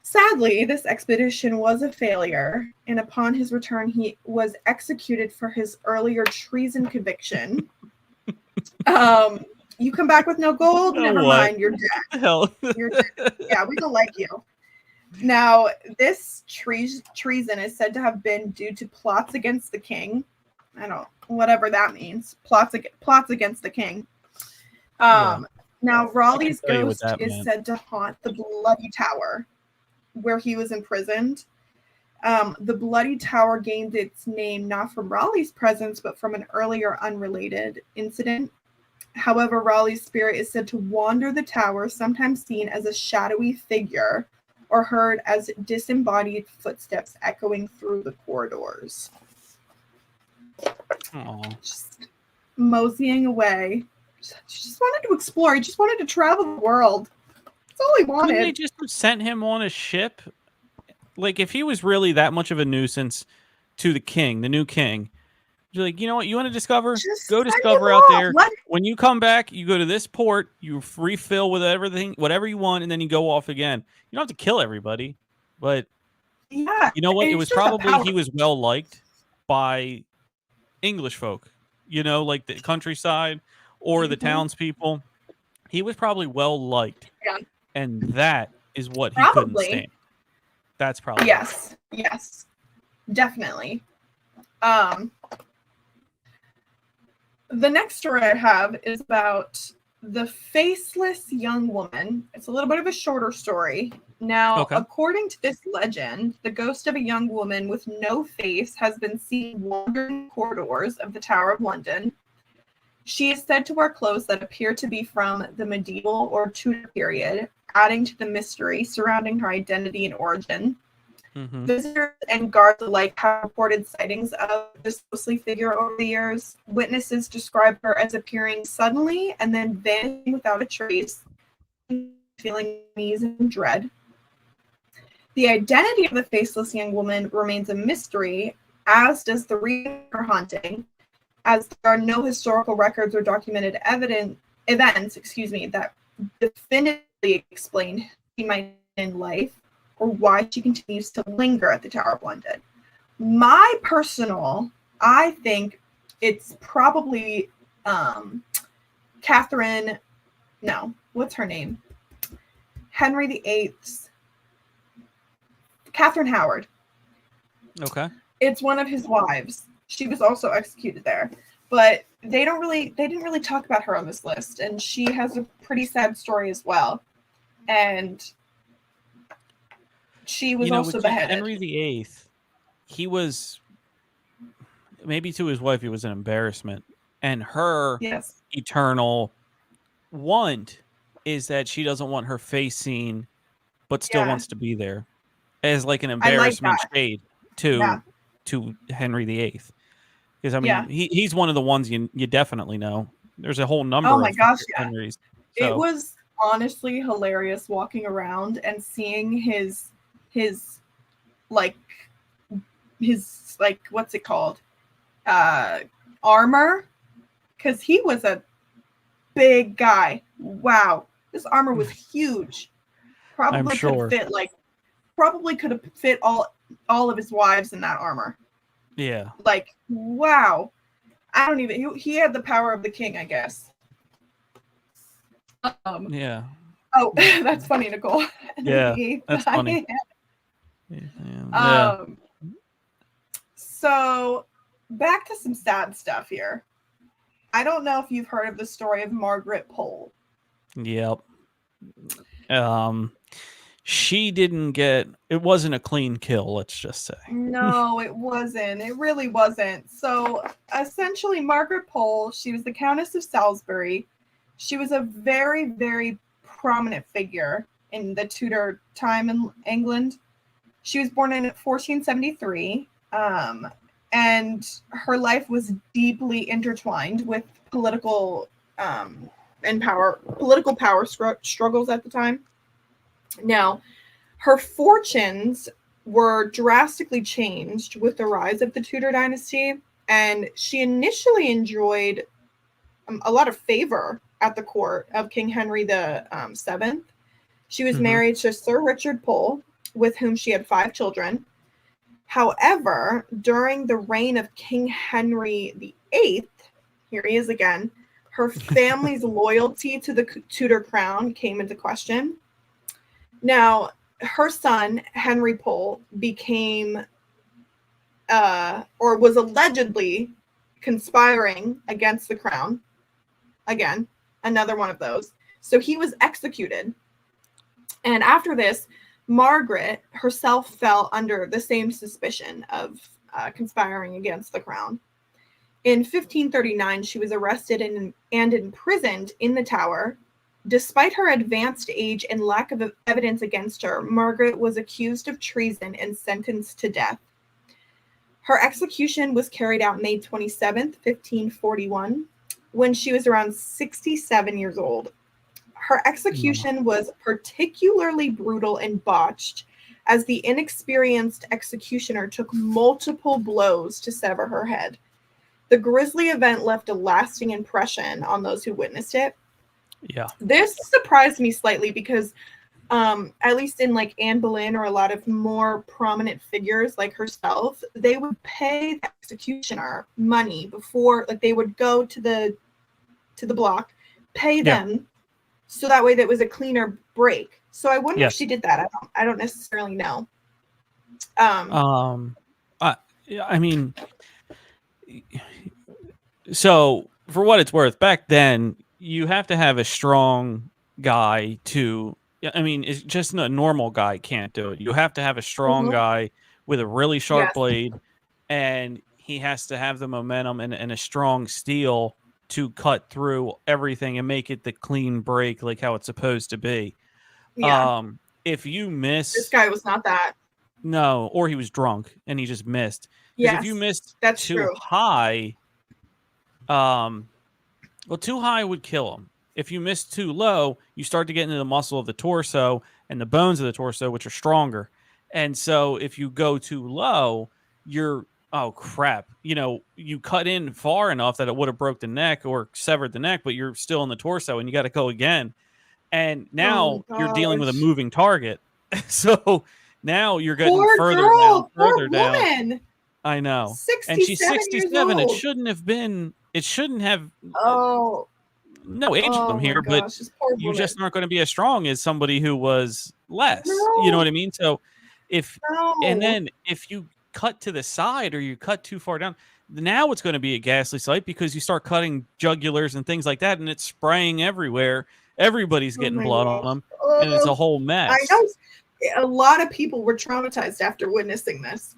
Sadly, this expedition was a failure, and upon his return, he was executed for his earlier treason conviction. You come back with no gold? Never mind, you're dead. Hell. You're dead. Yeah, we don't like you. Now, this treason is said to have been due to plots against the king. Whatever that means. Plots against the king. Now, Raleigh's ghost is said to haunt the Bloody Tower, where he was imprisoned. The Bloody Tower gained its name not from Raleigh's presence, but from an earlier unrelated incident. However, Raleigh's spirit is said to wander the tower, sometimes seen as a shadowy figure or heard as disembodied footsteps echoing through the corridors. Aww. Just moseying away. Just wanted to explore. He just wanted to travel the world. That's all he wanted. Couldn't they just have sent him on a ship? Like, if he was really that much of a nuisance to the king, the new king, you're like, you know what? You want to discover? Just go discover out there. When you come back, you go to this port, you refill with everything, whatever you want, and then you go off again. You don't have to kill everybody, but yeah, you know what? It was probably he was well liked by English folk, like the countryside or the townspeople. He was probably well liked, and that is what he couldn't stand. That's probably yes, definitely. The next story I have is about the faceless young woman. It's a little bit of a shorter story. Now, according to this legend, the ghost of a young woman with no face has been seen wandering corridors of the Tower of London. She is said to wear clothes that appear to be from the medieval or Tudor period, adding to the mystery surrounding her identity and origin. Mhm. Visitors and guards alike have reported sightings of this ghostly figure over the years. Witnesses describe her as appearing suddenly and then vanishing without a trace, feeling unease and dread. The identity of the faceless young woman remains a mystery, as does the reason for her haunting, as there are no historical records or documented events that definitively explain who she might be in life or why she continues to linger at the Tower of London. I think it's probably Catherine, no, what's her name? Henry VIII's, Catherine Howard. Okay. It's one of his wives. She was also executed there. But they didn't really talk about her on this list, and she has a pretty sad story as well. And she was also beheaded. Henry VIII, he was, maybe to his wife, he was an embarrassment. And her eternal want is that she doesn't want her face seen, but still wants to be there as like an embarrassment shade to Henry VIII. Because I mean, he's one of the ones you definitely know. There's a whole number of Henrys. So. It was honestly hilarious walking around and seeing his what's it called? Armor. Because he was a big guy. Wow. This armor was huge. Probably could have fit all of his wives in that armor. Yeah. Like, wow. I don't even, he had the power of the king, I guess. Yeah. Oh, that's funny, Nicole. Yeah, that's funny. Yeah. So, back to some sad stuff here. I don't know if you've heard of the story of Margaret Pole. Yep. She didn't get, it wasn't a clean kill, let's just say. No, it wasn't. It really wasn't. So essentially, Margaret Pole, she was the Countess of Salisbury. She was a very, very prominent figure in the Tudor time in England. She was born in 1473, and her life was deeply intertwined with political power struggles at the time. Now, her fortunes were drastically changed with the rise of the Tudor dynasty, and she initially enjoyed a lot of favor at the court of King Henry the VII. She was married to Sir Richard Pole, with whom she had 5 children. However, during the reign of King Henry VIII, here he is again, her family's loyalty to the Tudor crown came into question. Now, her son, Henry Pole, became, or was allegedly conspiring against the crown. Again, another one of those. So he was executed. And after this, Margaret herself fell under the same suspicion of conspiring against the crown. In 1539, she was arrested and imprisoned in the Tower. Despite her advanced age and lack of evidence against her, Margaret was accused of treason and sentenced to death. Her execution was carried out May 27th, 1541, when she was around 67 years old. Her execution was particularly brutal and botched, as the inexperienced executioner took multiple blows to sever her head. The grisly event left a lasting impression on those who witnessed it. Yeah. This surprised me slightly because at least in like Anne Boleyn or a lot of more prominent figures like herself, they would pay the executioner money before, like they would go to the block, pay them so that way that was a cleaner break. So I wonder if she did that. I don't necessarily know. I mean, so for what it's worth, back then you have to have a strong guy to, I mean, it's just a normal guy can't do it. You have to have a strong guy with a really sharp blade, and he has to have the momentum and a strong steel to cut through everything and make it the clean break like how it's supposed to be. Yeah. If you miss, this guy was not that. No, or he was drunk and he just missed. Because Yes, if you missed that's too true. high, well, too high would kill him. If you miss too low, you start to get into the muscle of the torso and the bones of the torso, which are stronger. And so if you go too low, you're oh crap. You cut in far enough that it would have broke the neck or severed the neck, but you're still in the torso and you got to go again. And Oh now my you're dealing with a gosh. moving target. So now you're getting Poor further down, girl, poor further down. woman. I know. And she's 67 years 67. old. It shouldn't have Oh, no ageism oh my here, but gosh, this poor you woman. just aren't going to be as strong as somebody who was less. No. You know what I mean? So and No. then if you cut to the side or you cut too far down, now it's going to be a ghastly sight because you start cutting jugulars and things like that, and it's spraying everywhere. Everybody's Oh getting my blood gosh. on them, and it's a whole mess. I know a lot of people were traumatized after witnessing this.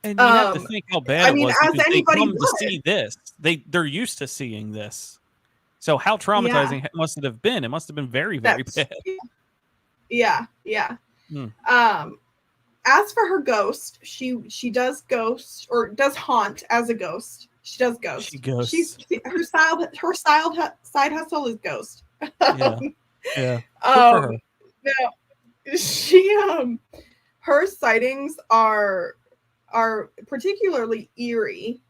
And you have to think how bad it was as because they anybody come to would. see this. They're used to seeing this. So how traumatizing must it have been? It must have been very, very bad. Yeah. As for her ghost, she does ghost or does haunt as a ghost. She does ghost. She ghosts. Her side hustle is ghost. Yeah. Good for her. Now, her sightings are particularly eerie.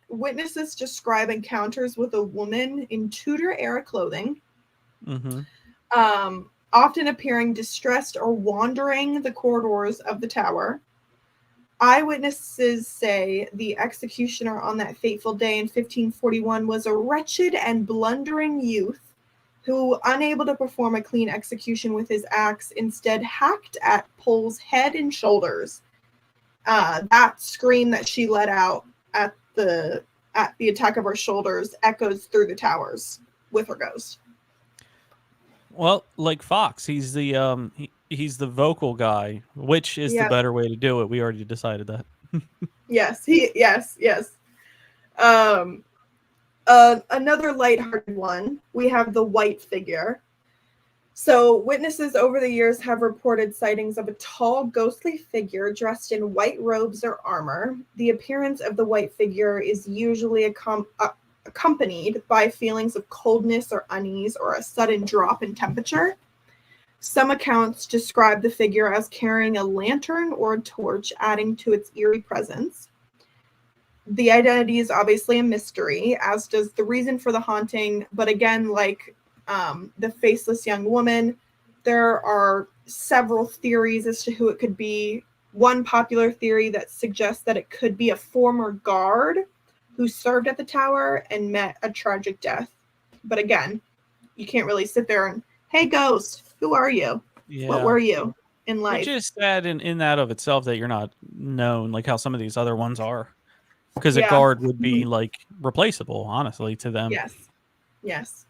Witnesses describe encounters with a woman in Tudor era clothing, often appearing distressed or wandering the corridors of the tower. Eyewitnesses say the executioner on that fateful day in 1541 was a wretched and blundering youth who, unable to perform a clean execution with his axe, instead hacked at Pole's head and shoulders. That scream that she let out at the attack of her shoulders echoes through the towers with her ghost. Well, like Fox, he's the he's the vocal guy, which is the better way to do it. We already decided that. Yes. Another lighthearted one. We have the white figure. So witnesses over the years have reported sightings of a tall, ghostly figure dressed in white robes or armor. The appearance of the white figure is usually accompanied by feelings of coldness or unease or a sudden drop in temperature. Some accounts describe the figure as carrying a lantern or a torch, adding to its eerie presence. The identity is obviously a mystery, as does the reason for the haunting. But again, like the faceless young woman, there are several theories as to who it could be. One popular theory that suggests that it could be a former guard who served at the tower and met a tragic death. But again, you can't really sit there and, hey, ghost, who are you? Yeah. What were you in life? Which is sad in that of itself that you're not known like how some of these other ones are. Because a guard would be like replaceable, honestly, to them. Yes.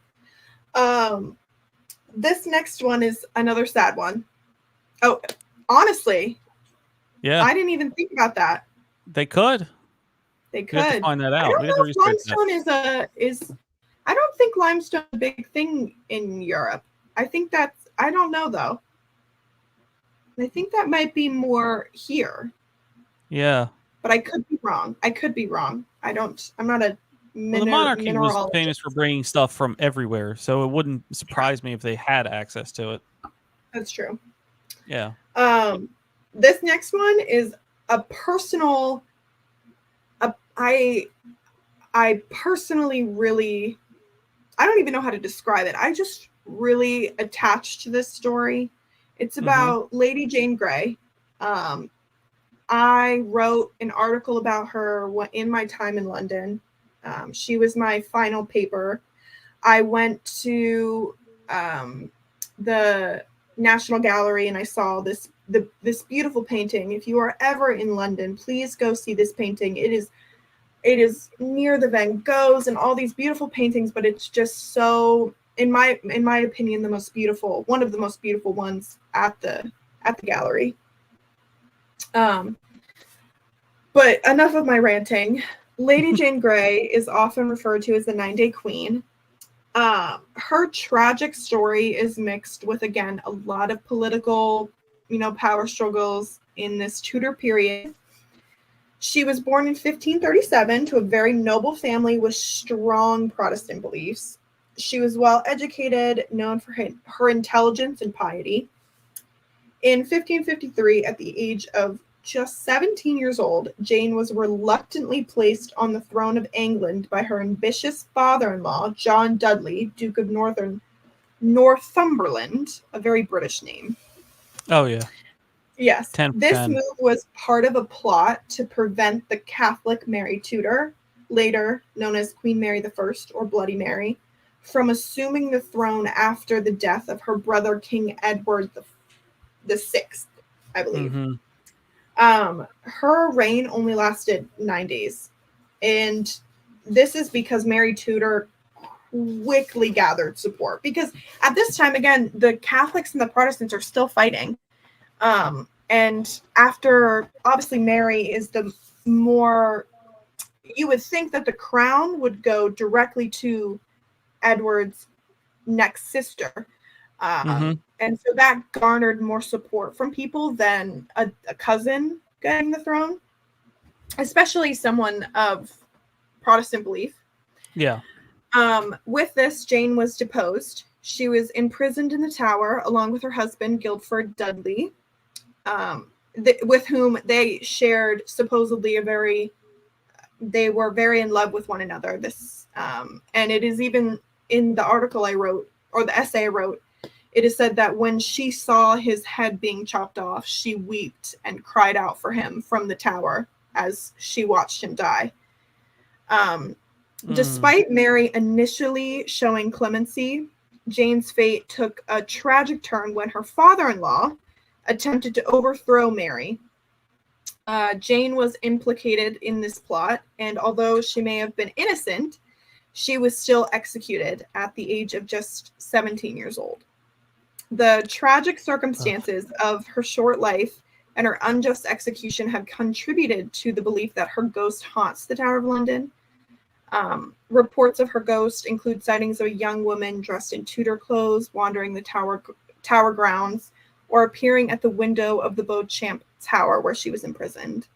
This next one is another sad one. Oh, honestly, I didn't even think about that. They could. They could. We have to find that out. I don't know if limestone is. I don't think limestone is a big thing in Europe. I don't know though. I think that might be more here. Yeah. But I could be wrong. I'm not a the monarchy was famous for bringing stuff from everywhere, so it wouldn't surprise me if they had access to it. That's true. Yeah. This next one is a personal. I personally really, I don't even know how to describe it. I just really attached to this story. It's about Lady Jane Grey. I wrote an article about her in my time in London. She was my final paper. I went to the National Gallery and I saw this beautiful painting. If you are ever in London, please go see this painting. It is near the Van Goghs and all these beautiful paintings, but it's just so, in my opinion, one of the most beautiful ones at the gallery. But enough of my ranting. Lady Jane Grey is often referred to as the 9-Day Queen. Her tragic story is mixed with, again, a lot of political power struggles in this Tudor period. She was born in 1537 to a very noble family with strong Protestant beliefs. She was well educated, known for her intelligence and piety. In 1553, at the age of just 17 years old, Jane was reluctantly placed on the throne of England by her ambitious father-in-law, John Dudley, Duke of Northumberland, a very British name. Oh, yeah. Yes. 10 This 10. move was part of a plot to prevent the Catholic Mary Tudor, later known as Queen Mary I or Bloody Mary, from assuming the throne after the death of her brother King Edward the Sixth, I believe. Her reign only lasted 9 days. And this is because Mary Tudor quickly gathered support. Because at this time, again, the Catholics and the Protestants are still fighting. And after, obviously, Mary is the more, you would think that the crown would go directly to Edward's next sister. And so that garnered more support from people than a cousin getting the throne, especially someone of Protestant belief. Yeah. With this, Jane was deposed. She was imprisoned in the Tower along with her husband, Guildford Dudley, with whom they shared supposedly they were very in love with one another. And it is even in the article I wrote, or the essay I wrote, it is said that when she saw his head being chopped off, she wept and cried out for him from the tower as she watched him die. Despite Mary initially showing clemency, Jane's fate took a tragic turn when her father-in-law attempted to overthrow Mary. Jane was implicated in this plot, and although she may have been innocent, she was still executed at the age of just 17 years old. The tragic circumstances of her short life and her unjust execution have contributed to the belief that her ghost haunts the Tower of London. Reports of her ghost include sightings of a young woman dressed in Tudor clothes wandering the tower grounds, or appearing at the window of the Beauchamp Tower where she was imprisoned.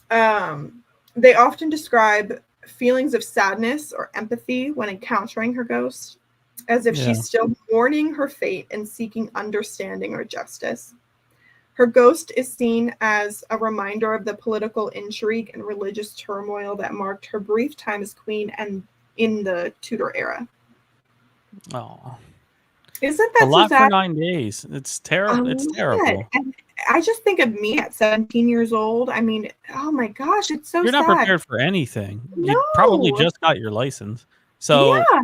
They often describe feelings of sadness or empathy when encountering her ghost, as if she's still mourning her fate and seeking understanding or justice. Her ghost is seen as a reminder of the political intrigue and religious turmoil that marked her brief time as queen and in the Tudor era. Oh, isn't that a lot so sad? for 9 days? It's terrible. It's terrible. And I just think of me at 17 years old. I mean, oh my gosh, it's so sad. You're not prepared for anything. No. You probably just got your license. So yeah.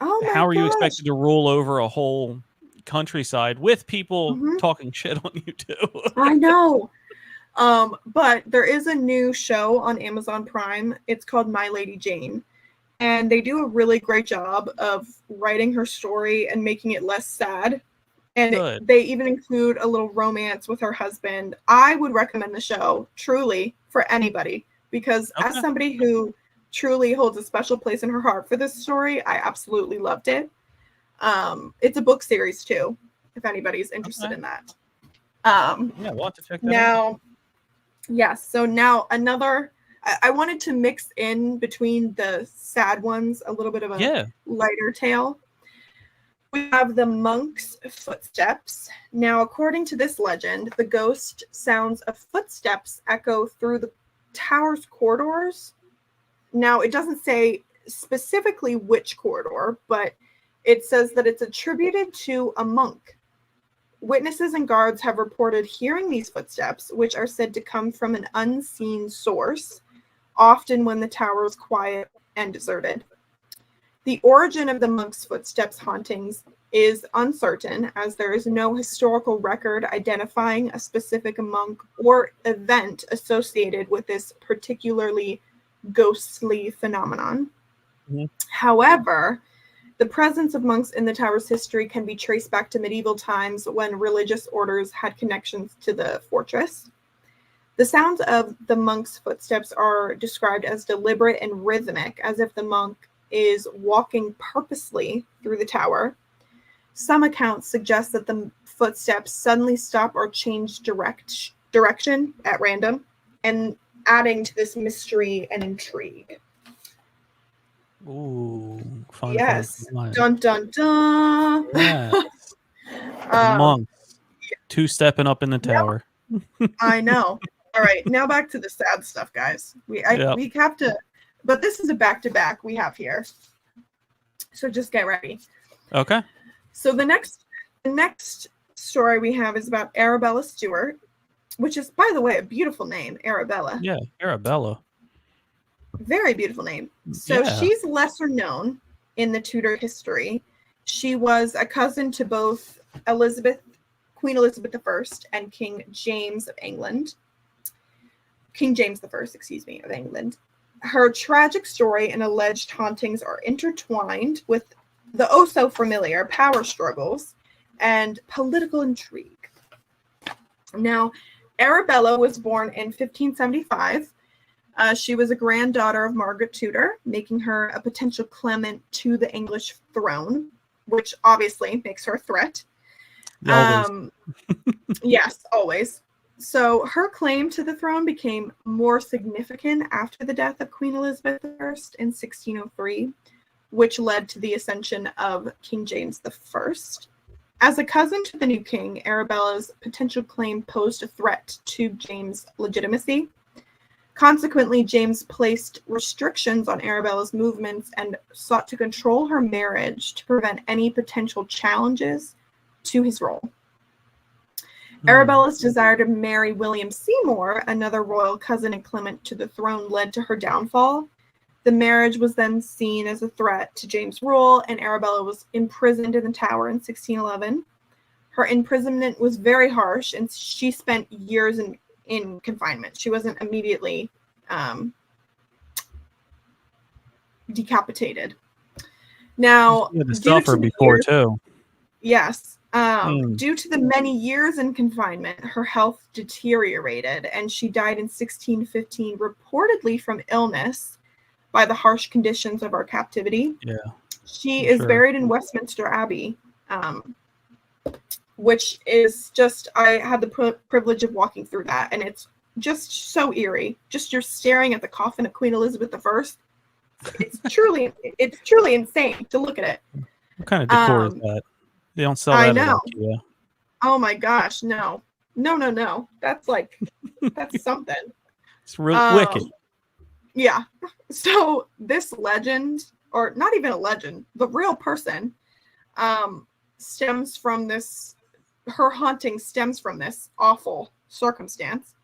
Oh my how are you gosh. expected to rule over a whole countryside with people talking shit on you too? I know. But there is a new show on Amazon Prime. It's called My Lady Jane. And they do a really great job of writing her story and making it less sad. And they even include a little romance with her husband. I would recommend the show, truly, for anybody. Because as somebody who truly holds a special place in her heart for this story, I absolutely loved it. It's a book series, too, if anybody's interested in that. We'll have to check that out. Yes. So now I wanted to mix in between the sad ones a little bit of a lighter tale. We have the monk's footsteps. Now, according to this legend, the ghost sounds of footsteps echo through the tower's corridors. Now, it doesn't say specifically which corridor, but it says that it's attributed to a monk. Witnesses and guards have reported hearing these footsteps, which are said to come from an unseen source, often when the tower is quiet and deserted. The origin of the monk's footsteps hauntings is uncertain, as there is no historical record identifying a specific monk or event associated with this particularly ghostly phenomenon. However, the presence of monks in the tower's history can be traced back to medieval times when religious orders had connections to the fortress. The sounds of the monk's footsteps are described as deliberate and rhythmic, as if the monk is walking purposely through the tower. Some accounts suggest that the footsteps suddenly stop or change direction at random, and adding to this mystery and intrigue. Ooh, fun, Yes. fun, fun. Dun dun dun. Yes. The Um, monks, two-stepping up in the Yep. tower. I know. All right, now back to the sad stuff, guys. We have to, but this is a back-to-back we have here. So just get ready. Okay. So the next story we have is about Arabella Stewart, which is, by the way, a beautiful name, Arabella. Yeah, Arabella. Very beautiful name. So Yeah. she's lesser known in the Tudor history. She was a cousin to both Queen Elizabeth I and King James of England. King James I, of England. Her tragic story and alleged hauntings are intertwined with the oh-so-familiar power struggles and political intrigue. Now, Arabella was born in 1575. She was a granddaughter of Margaret Tudor, making her a potential claimant to the English throne, which obviously makes her a threat. Always. Yes, always. So her claim to the throne became more significant after the death of Queen Elizabeth I in 1603, which led to the ascension of King James I. As a cousin to the new king, Arabella's potential claim posed a threat to James' legitimacy. Consequently, James placed restrictions on Arabella's movements and sought to control her marriage to prevent any potential challenges to his role. Arabella's desire to marry William Seymour, another royal cousin and claimant to the throne, led to her downfall. The marriage was then seen as a threat to James' rule, and Arabella was imprisoned in the Tower in 1611. Her imprisonment was very harsh, and she spent years in confinement. She wasn't immediately decapitated. Now, You had to suffer before too. Yes. Due to the many years in confinement, her health deteriorated, and she died in 1615, reportedly from illness by the harsh conditions of her captivity. Yeah. She is buried in Westminster Abbey, which is just, I had the privilege of walking through that, and it's just so eerie. Just you're staring at the coffin of Queen Elizabeth I. It's truly insane to look at it. What kind of decor is that? They don't sell that at IKEA. Oh my gosh, no. That's like, that's something. It's real wicked. Yeah. So this legend, or not even a legend, the real person, stems from this, her haunting stems from this awful circumstance.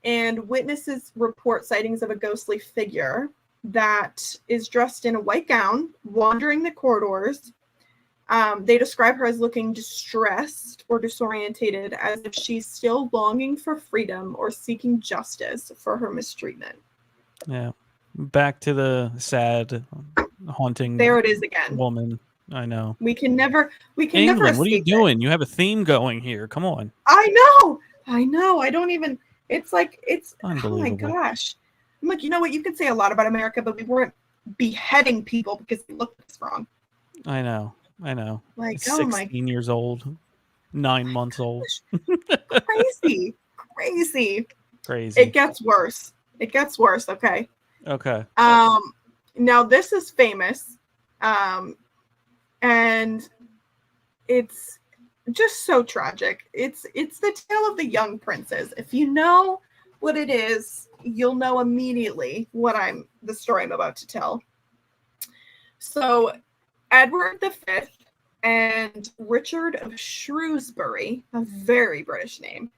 And witnesses report sightings of a ghostly figure that is dressed in a white gown, wandering the corridors. They describe her as looking distressed or disorientated, as if she's still longing for freedom or seeking justice for her mistreatment. Yeah. Back to the sad, haunting. There it is again. Woman. I know. We can never England, escape what are you doing? it. You have a theme going here. Come on. I know. I don't even, it's like, it's, oh my gosh. I'm like, you know what? You can say a lot about America, but we weren't beheading people because they looked at us wrong. I know. Like, 16 years old, 9 months old. Crazy. It gets worse. Okay. Okay. Now this is famous. And it's just so tragic. It's the tale of the young princes. If you know what it is, you'll know immediately the story I'm about to tell. So Edward V and Richard of Shrewsbury, a very British name.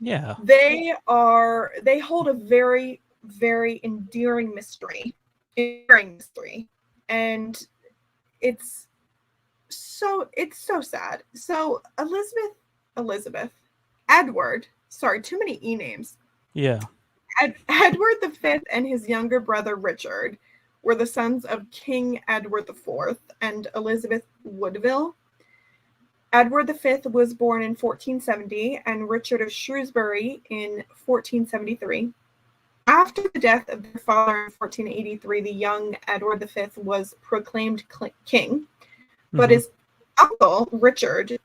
Yeah. They hold a very, very endearing mystery. And it's so sad. So Edward, sorry, too many E names. Yeah. Edward V and his younger brother Richard were the sons of King Edward IV and Elizabeth Woodville. Edward V was born in 1470 and Richard of Shrewsbury in 1473. After the death of their father in 1483, the young Edward V was proclaimed king, but his uncle, Richard,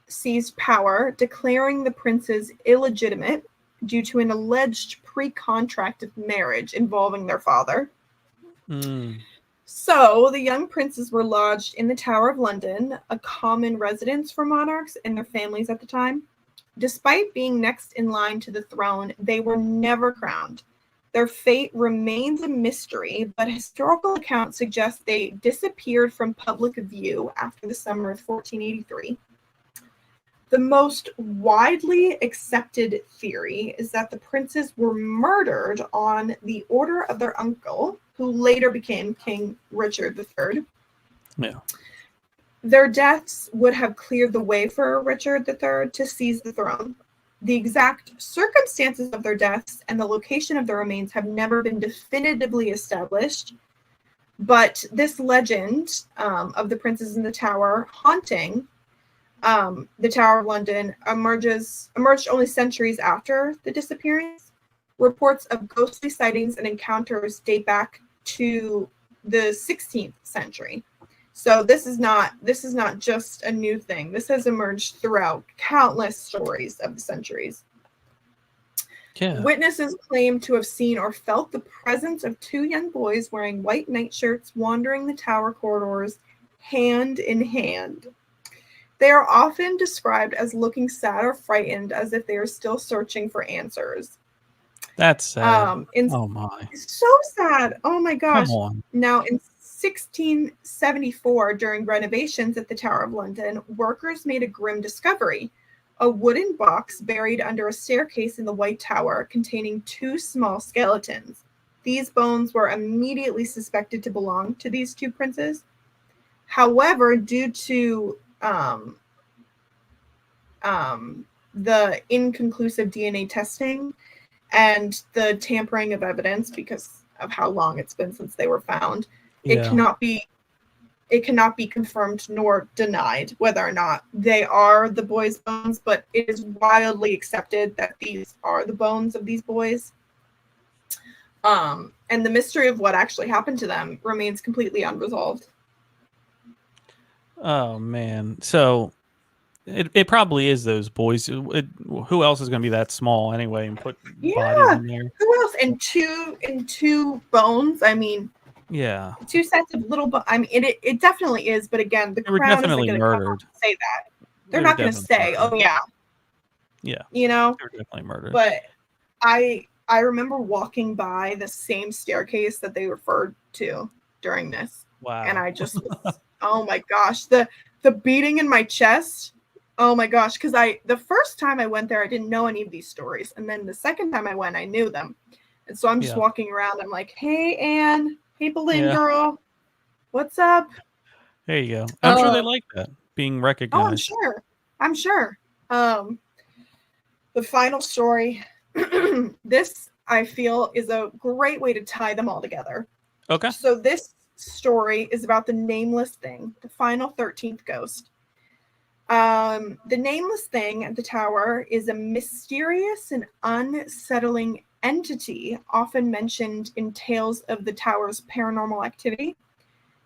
seized power, declaring the princes illegitimate due to an alleged pre-contract marriage involving their father. So the young princes were lodged in the Tower of London, a common residence for monarchs and their families at the time. Despite being next in line to the throne, they were never crowned. Their fate remains a mystery, but historical accounts suggest they disappeared from public view after the summer of 1483. The most widely accepted theory is that the princes were murdered on the order of their uncle, who later became King Richard III. Yeah. Their deaths would have cleared the way for Richard III to seize the throne. The exact circumstances of their deaths and the location of their remains have never been definitively established, but this legend of the princes in the tower haunting the Tower of London emerged only centuries after the disappearance. Reports of ghostly sightings and encounters date back to the 16th century. So this is not just a new thing. This has emerged throughout countless stories of the centuries. Yeah. Witnesses claim to have seen or felt the presence of two young boys wearing white nightshirts wandering the tower corridors hand in hand. They are often described as looking sad or frightened, as if they are still searching for answers. That's sad. Oh my. So sad. Oh my gosh. Come on. Now, in 1674, during renovations at the Tower of London, workers made a grim discovery: a wooden box buried under a staircase in the White Tower containing two small skeletons. These bones were immediately suspected to belong to these two princes. However, due to the inconclusive DNA testing and the tampering of evidence, because of how long it's been since they were found, it cannot be confirmed nor denied whether or not they are the boys' bones, but it is widely accepted that these are the bones of these boys. And the mystery of what actually happened to them remains completely unresolved. Oh man. So it probably is those boys. Who else is going to be that small anyway and put bodies in there? Who else? And two bones. I mean, yeah, two sets of little bones. I mean, it definitely is. But again, the crown isn't going to come out and say that. They're not going to say, "Oh yeah, yeah." You know, they're definitely murdered. But I remember walking by the same staircase that they referred to during this. Wow. And I just was, oh my gosh, the beating in my chest. Oh my gosh, because the first time I went there, I didn't know any of these stories. And then the second time I went, I knew them. And so I'm just walking around. I'm like, hey, Anne. Hey, Boleyn girl. What's up? There you go. I'm sure they like that, being recognized. Oh, I'm sure. The final story. This, I feel, is a great way to tie them all together. Okay. So this story is about the nameless thing, the final 13th ghost. The nameless thing at the tower is a mysterious and unsettling entity often mentioned in tales of the tower's paranormal activity.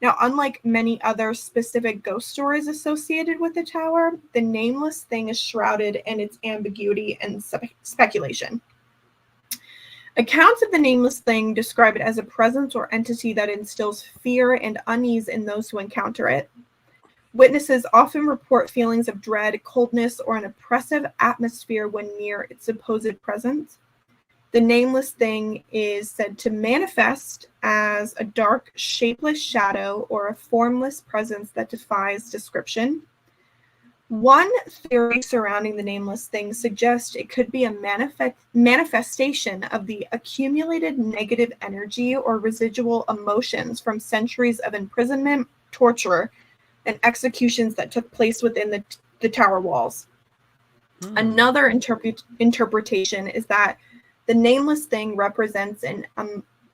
Now, unlike many other specific ghost stories associated with the tower, the nameless thing is shrouded in its ambiguity and speculation. Accounts of the nameless thing describe it as a presence or entity that instills fear and unease in those who encounter it. Witnesses often report feelings of dread, coldness, or an oppressive atmosphere when near its supposed presence. The nameless thing is said to manifest as a dark, shapeless shadow or a formless presence that defies description. One theory surrounding the nameless thing suggests it could be a manifestation of the accumulated negative energy or residual emotions from centuries of imprisonment, torture, and executions that took place within the tower walls. Another interpretation is that the nameless thing represents an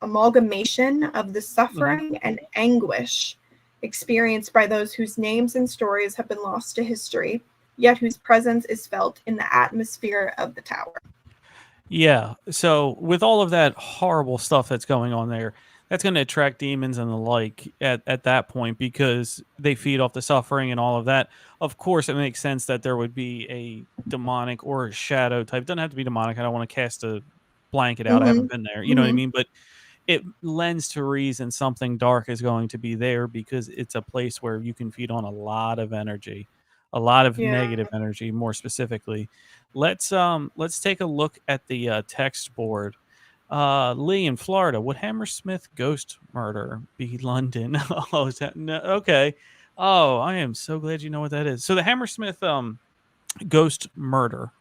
amalgamation of the suffering and anguish experienced by those whose names and stories have been lost to history, yet whose presence is felt in the atmosphere of the tower. Yeah. So with all of that horrible stuff that's going on there, that's going to attract demons and the like at that point, because they feed off the suffering and all of that. Of course, it makes sense that there would be a demonic or a shadow type. Doesn't have to be demonic. I don't want to cast a blanket out. I haven't been there. You know what I mean? But it lends to reason something dark is going to be there, because it's a place where you can feed on a lot of energy, a lot of Yeah. negative energy, more specifically. Let's take a look at the text board. Lee in Florida, would Hammersmith ghost murder be London? Oh, is that no? Okay. Oh, I am so glad you know what that is. So the Hammersmith ghost murder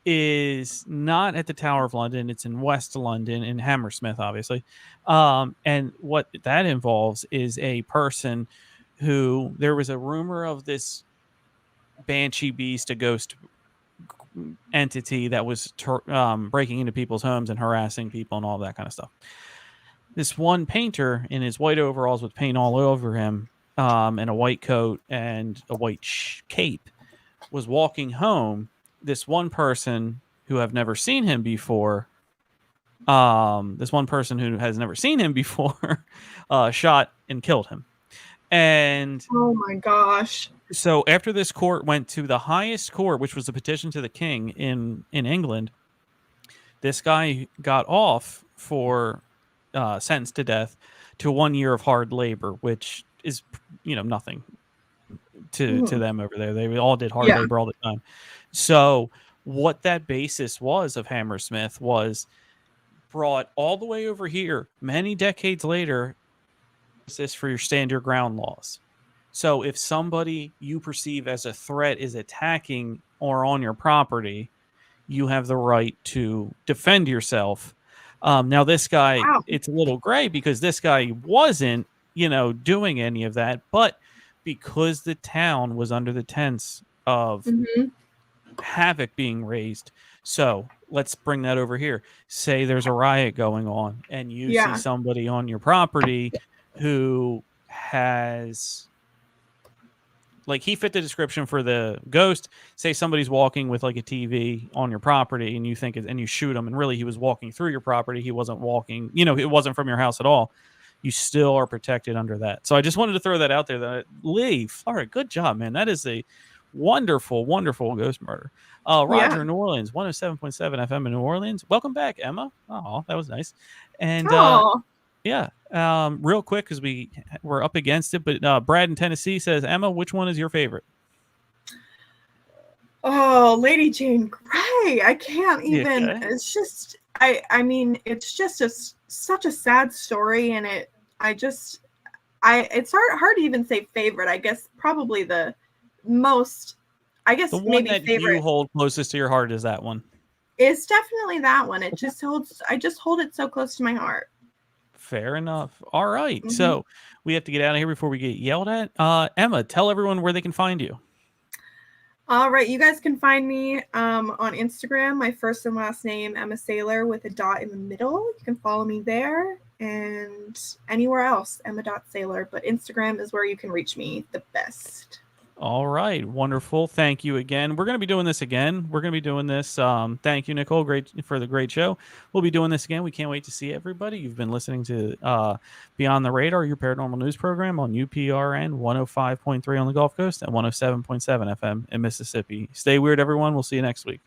is not at the Tower of London. It's in West London, in Hammersmith, obviously. And what that involves is a person who, there was a rumor of this banshee beast, a ghost entity that was breaking into people's homes and harassing people and all that kind of stuff. This one painter in his white overalls with paint all over him, and a white coat and a white cape, was walking home. This one person who have never seen him before, shot and killed him. And Oh my gosh. so after this court went to the highest court, which was a petition to the king in England, this guy got off for sentenced to death to 1 year of hard labor, which is, nothing to them over there. They all did hard labor all the time. So what that basis was of Hammersmith was brought all the way over here many decades later. This for your stand your ground laws. So if somebody you perceive as a threat is attacking or on your property, you have the right to defend yourself. Now this guy, it's a little gray, because this guy wasn't, doing any of that, but because the town was under the tense of havoc being raised. So let's bring that over here. Say there's a riot going on and you see somebody on your property who has, like, he fit the description for the ghost. Say somebody's walking with like a TV on your property and you think and you shoot him, and really he was walking through your property. He wasn't walking, it wasn't from your house at all. You still are protected under that. So I just wanted to throw that out there. That Lee, Florida, good job, man. That is a wonderful, wonderful ghost murder. Roger in New Orleans, 107.7 FM in New Orleans. Welcome back, Emma. Oh, that was nice. And real quick, because we're up against it, but Brad in Tennessee says, Emma, which one is your favorite? Oh, Lady Jane Grey. I can't even. Okay. It's just, I mean, it's just such a sad story, and it's hard to even say favorite. I guess probably the most, the one maybe that favorite you hold closest to your heart is that one. It's definitely that one. It just I just hold it so close to my heart. Fair enough. All right. So we have to get out of here before we get yelled at. Emma, tell everyone where they can find you. All right. You guys can find me on Instagram, my first and last name, Emma Sailor, with a dot in the middle. You can follow me there, and anywhere else, Emma.Sailor. But Instagram is where you can reach me the best. All right. Wonderful. Thank you again. We're going to be doing this again. Thank you, Nicole. Great for the great show. We'll be doing this again. We can't wait to see everybody. You've been listening to Beyond the Radar, your paranormal news program on UPRN 105.3 on the Gulf Coast and 107.7 FM in Mississippi. Stay weird, everyone. We'll see you next week.